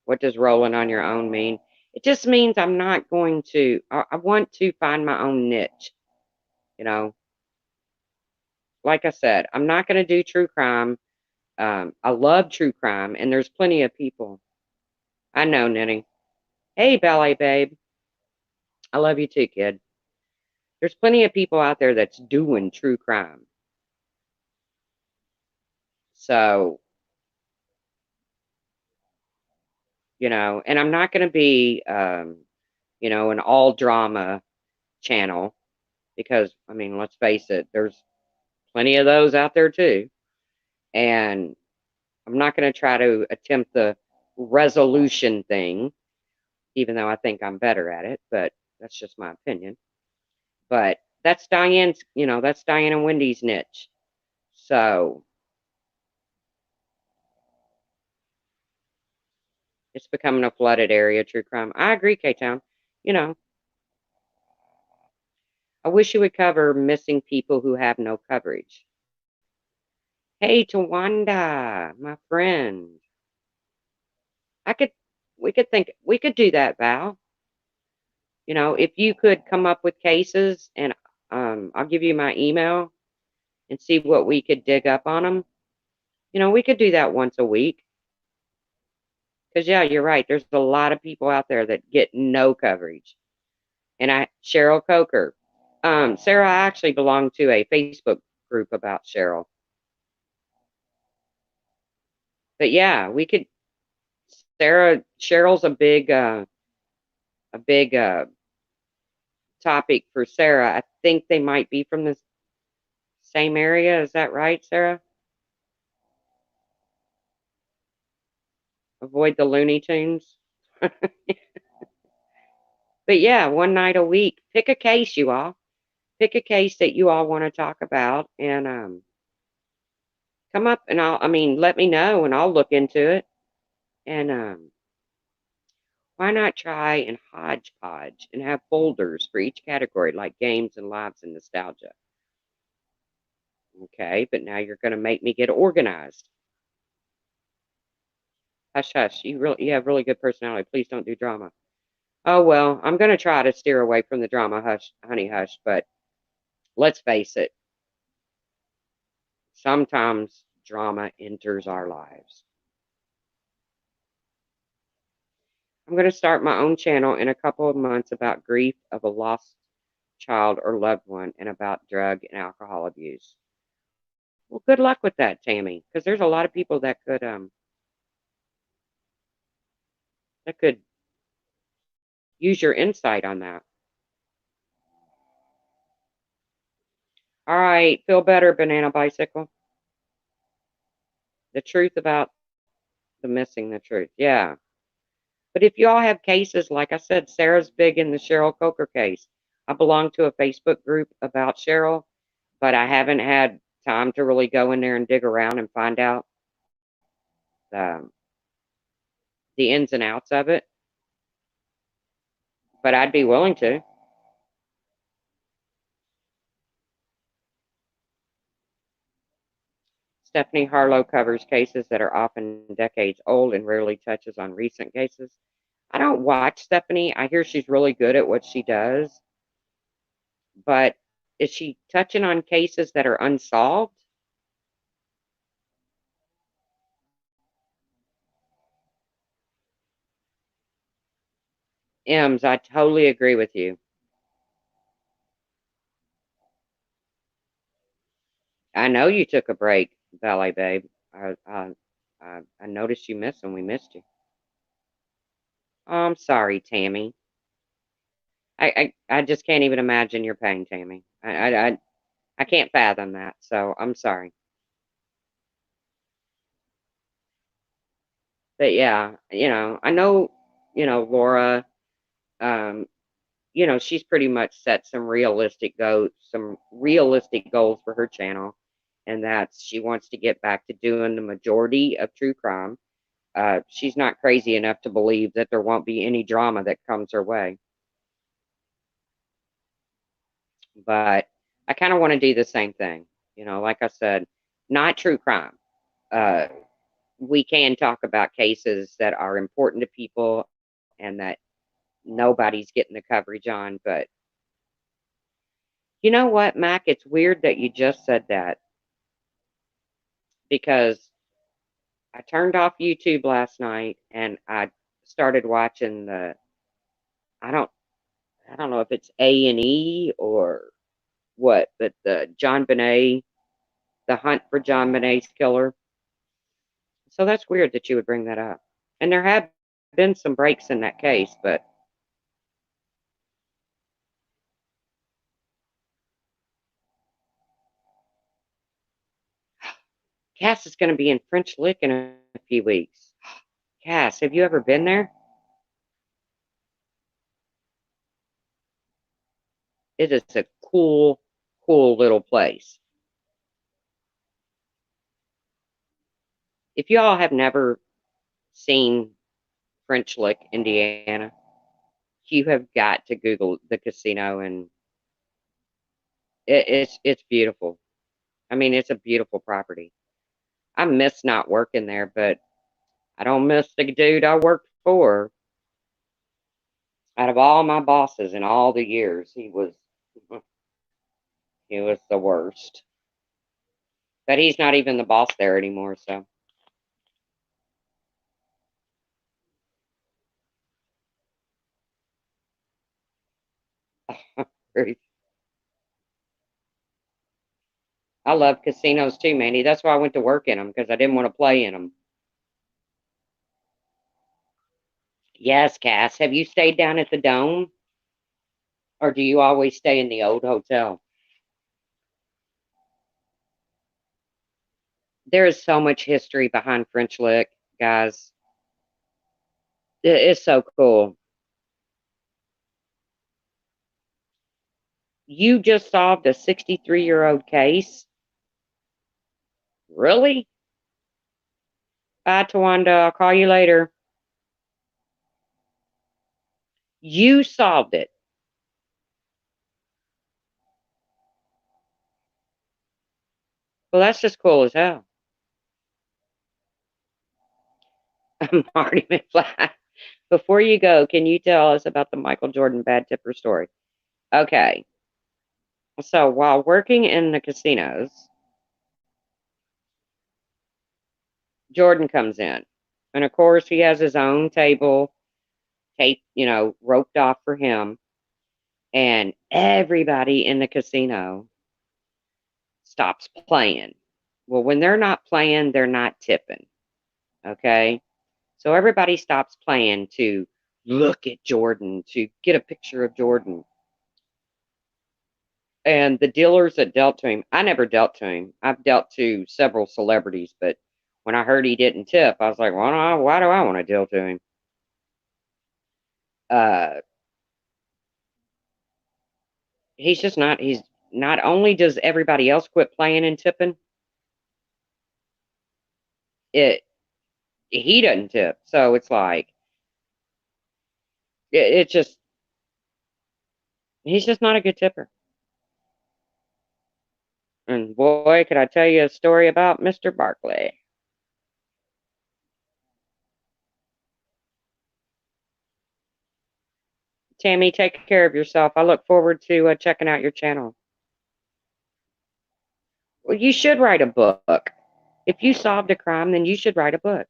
What does rolling on your own mean? It just means I'm not going to, I want to find my own niche. You know, like I said, I'm not going to do true crime. I love true crime, and there's plenty of people. I know, Nenny. Hey, Ballet Babe. I love you too, kid. There's plenty of people out there that's doing true crime. So, and I'm not going to be, an all drama channel because, I mean, let's face it, there's plenty of those out there too. And I'm not going to try to attempt the resolution thing, even though I think I'm better at it, but that's just my opinion. But that's that's Diane and Wendy's niche. So it's becoming a flooded area, true crime. I agree, K-Town. You know, I wish you would cover missing people who have no coverage. Hey, Tawanda, my friend. I could, we could do that, Val. If you could come up with cases and I'll give you my email and see what we could dig up on them. We could do that once a week. Because, yeah, you're right. There's a lot of people out there that get no coverage. And Cheryl Coker. Sarah, I actually belong to a Facebook group about Cheryl. But yeah, we could. Cheryl's a big topic for Sarah. I think they might be from the same area. Is that right, Sarah? Avoid the Looney Tunes. But yeah, one night a week. Pick a case, you all. Pick a case that you all want to talk about and come up and let me know and I'll look into it. And why not try and hodgepodge and have folders for each category like games and lives and nostalgia? Okay, but now you're going to make me get organized. Hush, hush. You have really good personality. Please don't do drama. Oh, well, I'm going to try to steer away from the drama, hush, honey, hush, but let's face it. Sometimes drama enters our lives. I'm going to start my own channel in a couple of months about grief of a lost child or loved one and about drug and alcohol abuse. Well, good luck with that, Tammy, because there's a lot of people that could use your insight on that. All right, feel better, Banana Bicycle. The truth about the missing the truth. Yeah. But if you all have cases, like I said, Sarah's big in the Cheryl Coker case. I belong to a Facebook group about Cheryl, but I haven't had time to really go in there and dig around and find out the, the ins and outs of it. But I'd be willing to. Stephanie Harlow covers cases that are often decades old and rarely touches on recent cases. I don't watch Stephanie. I hear she's really good at what she does, but is she touching on cases that are unsolved? Ems, I totally agree with you. I know you took a break, Ballet Babe. I noticed you missed and we missed you. Oh, I'm sorry, Tammy. I just can't even imagine your pain, Tammy. I can't fathom that. So I'm sorry. But yeah, I know, Laura, um, she's pretty much set some realistic goals for her channel, and that's she wants to get back to doing the majority of true crime. She's not crazy enough to believe that there won't be any drama that comes her way. But I kind of want to do the same thing. Like I said, not true crime. Uh, we can talk about cases that are important to people and that nobody's getting the coverage on. But you know what, Mac? It's weird that you just said that because I turned off YouTube last night and I started watching I don't I don't know if it's A&E or what, but the John Bonet, the hunt for John Bonet's killer. So that's weird that you would bring that up. And there have been some breaks in that case, but Cass is going to be in French Lick in a few weeks. Cass, have you ever been there? It is a cool, cool little place. If you all have never seen French Lick, Indiana, you have got to Google the casino, and it's beautiful. I mean, it's a beautiful property. I miss not working there, but I don't miss the dude I worked for. Out of all my bosses in all the years, he was the worst. But he's not even the boss there anymore, so I love casinos too, Mandy. That's why I went to work in them because I didn't want to play in them. Yes, Cass. Have you stayed down at the Dome, or do you always stay in the old hotel? There is so much history behind French Lick, guys. It's so cool. You just solved a 63-year-old case? Really? Bye, Tawanda. I'll call you later. You solved it. Well, that's just cool as hell. Marty McFly. Before you go, can you tell us about the Michael Jordan bad tipper story? Okay. So while working in the casinos, Jordan comes in. And of course, he has his own table, tape, roped off for him. And everybody in the casino stops playing. Well, when they're not playing, they're not tipping. Okay. So everybody stops playing to look at Jordan, to get a picture of Jordan. And the dealers that dealt to him, I never dealt to him. I've dealt to several celebrities, but when I heard he didn't tip, I was like, well, no, why do I want to deal to him? Uh, he's not only does everybody else quit playing and tipping, it he doesn't tip. So it's like, it's just, he's just not a good tipper. And boy, could I tell you a story about Mr. Barkley. Tammy, take care of yourself. I look forward to checking out your channel. Well, you should write a book. If you solved a crime, then you should write a book.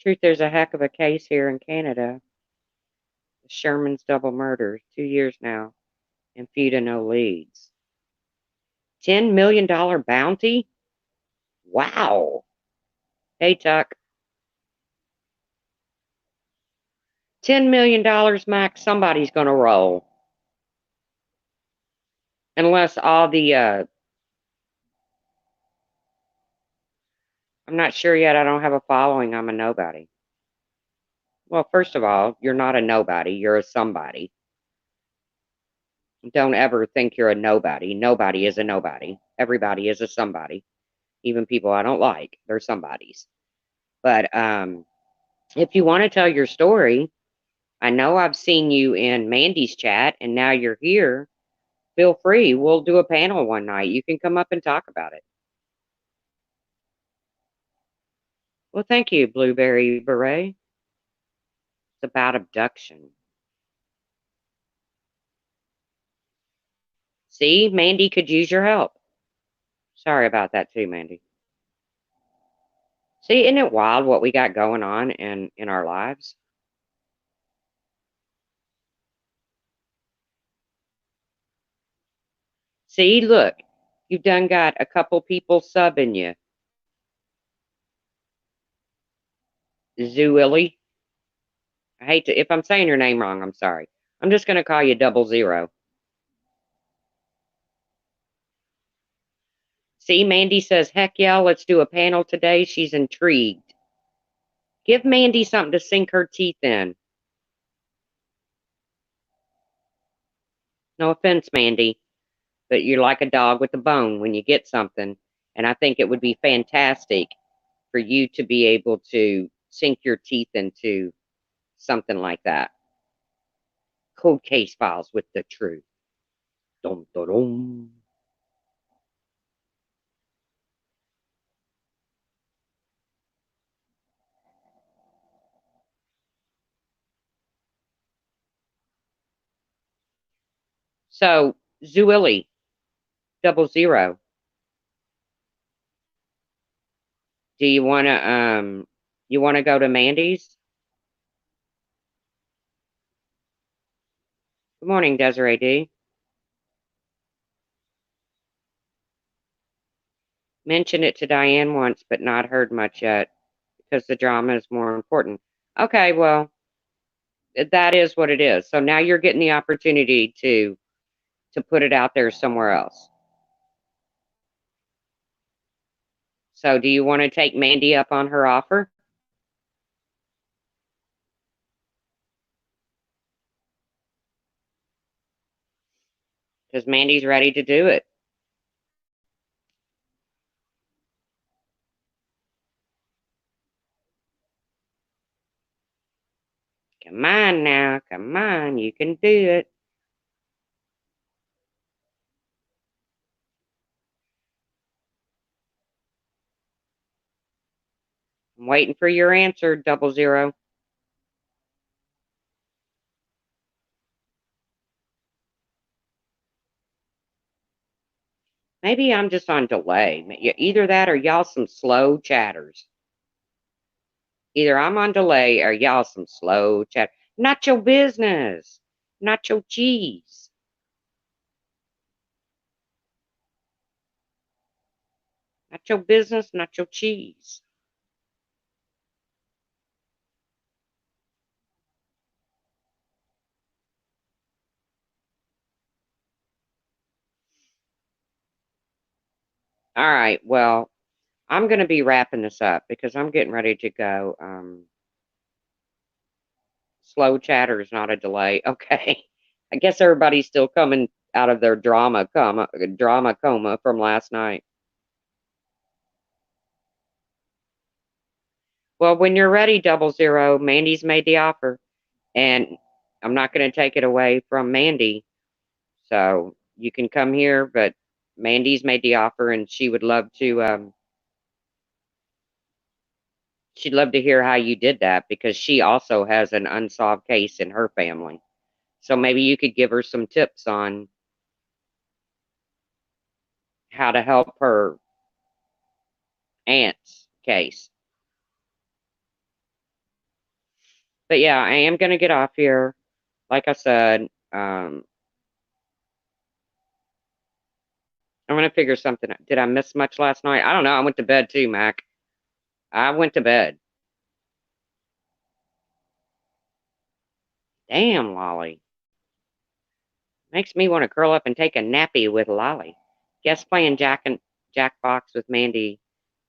Truth, there's a heck of a case here in Canada. Sherman's double murder, 2 years now, and few to no leads. $10 million bounty? Wow. Hey, Tuck. $10 million max, somebody's going to roll. Unless all the, I'm not sure yet. I don't have a following. I'm a nobody. Well, first of all, you're not a nobody. You're a somebody. Don't ever think you're a nobody. Nobody is a nobody. Everybody is a somebody. Even people I don't like, they're somebodies. But if you want to tell your story, I know I've seen you in Mandy's chat and now you're here. Feel free. We'll do a panel one night. You can come up and talk about it. Well, thank you, Blueberry Beret. It's about abduction. See, Mandy could use your help. Sorry about that too, Mandy. See, isn't it wild what we got going on in our lives? See, look, you've done got a couple people subbing you. Zuilly. I hate to, if I'm saying your name wrong, I'm sorry. I'm just going to call you 00. See, Mandy says, heck yeah, let's do a panel today. She's intrigued. Give Mandy something to sink her teeth in. No offense, Mandy, but you're like a dog with a bone when you get something. And I think it would be fantastic for you to be able to sink your teeth into something like that. Cold case files with the truth. Dum, dum, dum. So, Zuilly, 00. Do you want to go to Mandy's? Good morning, Desiree D. Mentioned it to Diane once, but not heard much yet because the drama is more important. Okay, well, that is what it is. So now you're getting the opportunity to put it out there somewhere else. So do you want to take Mandy up on her offer? Because Mandy's ready to do it. Come on now, come on, you can do it. I'm waiting for your answer, 00. Maybe I'm just on delay. Either that or y'all some slow chatters. Either I'm on delay or y'all some slow chat. Not your business. Not your cheese. Not your business, not your cheese. All right, well, I'm going to be wrapping this up because I'm getting ready to go. Slow chatter is not a delay. Okay. I guess everybody's still coming out of their drama coma from last night. Well, when you're ready, 00, Mandy's made the offer, and I'm not going to take it away from Mandy. So you can come here, but Mandy's made the offer, and she would love to. She'd love to hear how you did that because she also has an unsolved case in her family. So maybe you could give her some tips on how to help her aunt's case. But yeah, I am going to get off here. Like I said, I'm going to figure something out. Did I miss much last night? I don't know. I went to bed too, Mac. I went to bed. Damn, Lolly. Makes me want to curl up and take a nappy with Lolly. Guess playing Jackbox with Mandy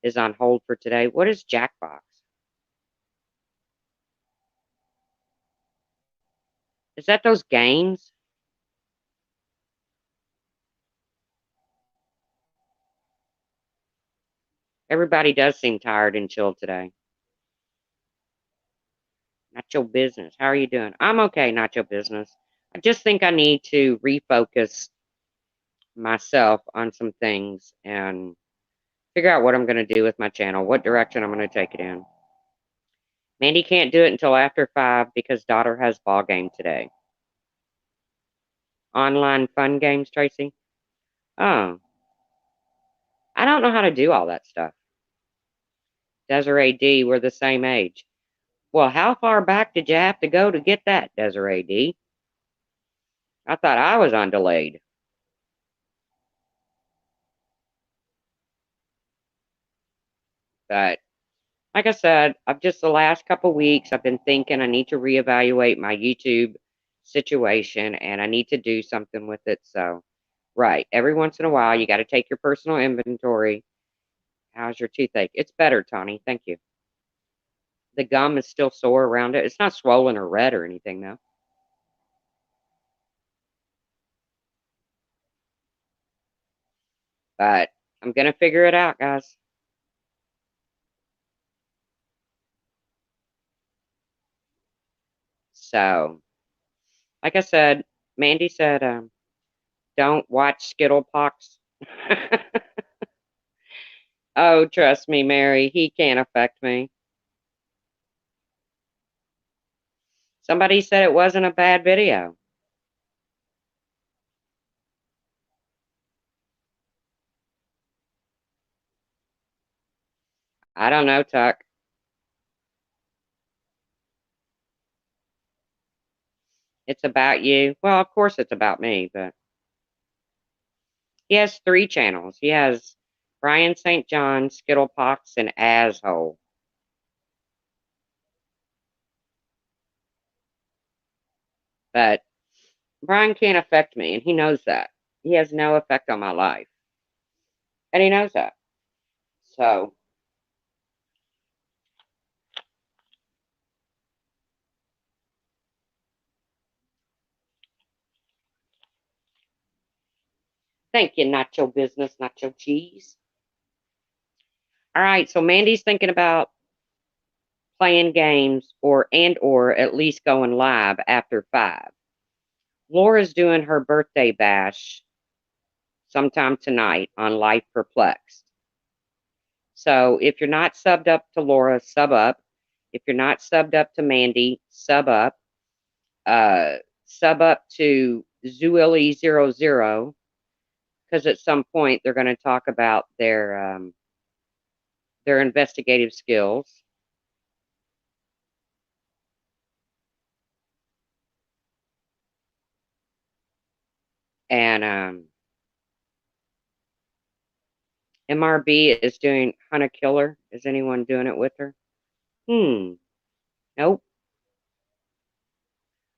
is on hold for today. What is Jackbox? Is that those games? Everybody does seem tired and chilled today. Not your business. How are you doing? I'm okay, not your business. I just think I need to refocus myself on some things and figure out what I'm going to do with my channel, what direction I'm going to take it in. Mandy can't do it until after 5 because daughter has ball game today. Online fun games, Tracy? Oh, I don't know how to do all that stuff. Desiree D, we're the same age. Well, how far back did you have to go to get that, Desiree D? I thought I was on delayed. But like I said, I've just the last couple weeks, I've been thinking I need to reevaluate my YouTube situation and I need to do something with it. So, right, every once in a while, you got to take your personal inventory. How's your toothache? It's better, Tawny. Thank you. The gum is still sore around it. It's not swollen or red or anything, though. But I'm going to figure it out, guys. So, like I said, Mandy said, don't watch Skittlepox. Oh, trust me, Mary, he can't affect me. Somebody said it wasn't a bad video. I don't know, Tuck. It's about you. Well, of course it's about me, but he has 3 channels. He has Brian St. John, Skittlepox, and Asshole. But Brian can't affect me, and he knows that. He has no effect on my life. And he knows that. So, thank you, Nacho Business, Nacho Cheese. All right, so Mandy's thinking about playing games or at least going live after 5. Laura's doing her birthday bash sometime tonight on Life Perplexed. So if you're not subbed up to Laura, sub up. If you're not subbed up to Mandy, sub up. Sub up to Zuilly00 because at some point they're going to talk about their investigative skills. And MRB is doing Hunt a Killer. Is anyone doing it with her? Nope.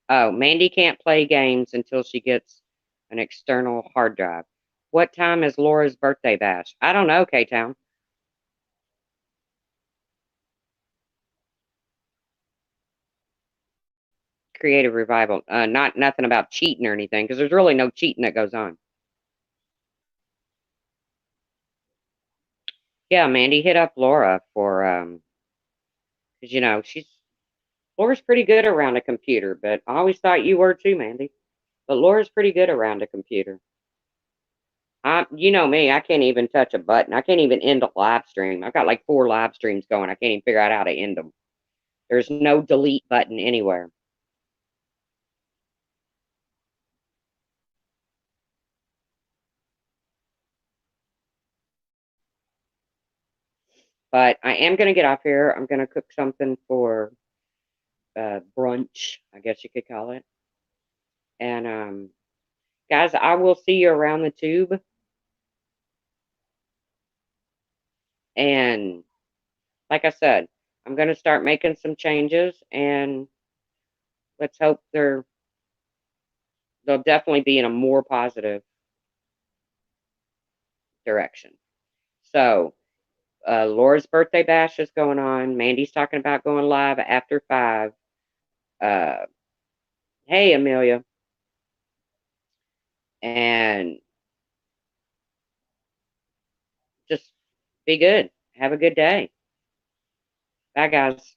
Oh, Mandy can't play games until she gets an external hard drive. What time is Laura's birthday bash? I don't know, K-Town. Creative revival. Not nothing about cheating or anything, because there's really no cheating that goes on. Yeah, Mandy, hit up Laura for because Laura's pretty good around a computer, but I always thought you were too, Mandy. But Laura's pretty good around a computer. You know me, I can't even touch a button. I can't even end a live stream. I've got like 4 live streams going. I can't even figure out how to end them. There's no delete button anywhere. But I am going to get off here. I'm going to cook something for brunch, I guess you could call it. And guys, I will see you around the tube. And like I said, I'm going to start making some changes, and let's hope they'll definitely be in a more positive direction. So, Laura's birthday bash is going on. Mandy's talking about going live after 5. Uh, hey, Amelia. And just be good. Have a good day. Bye, guys.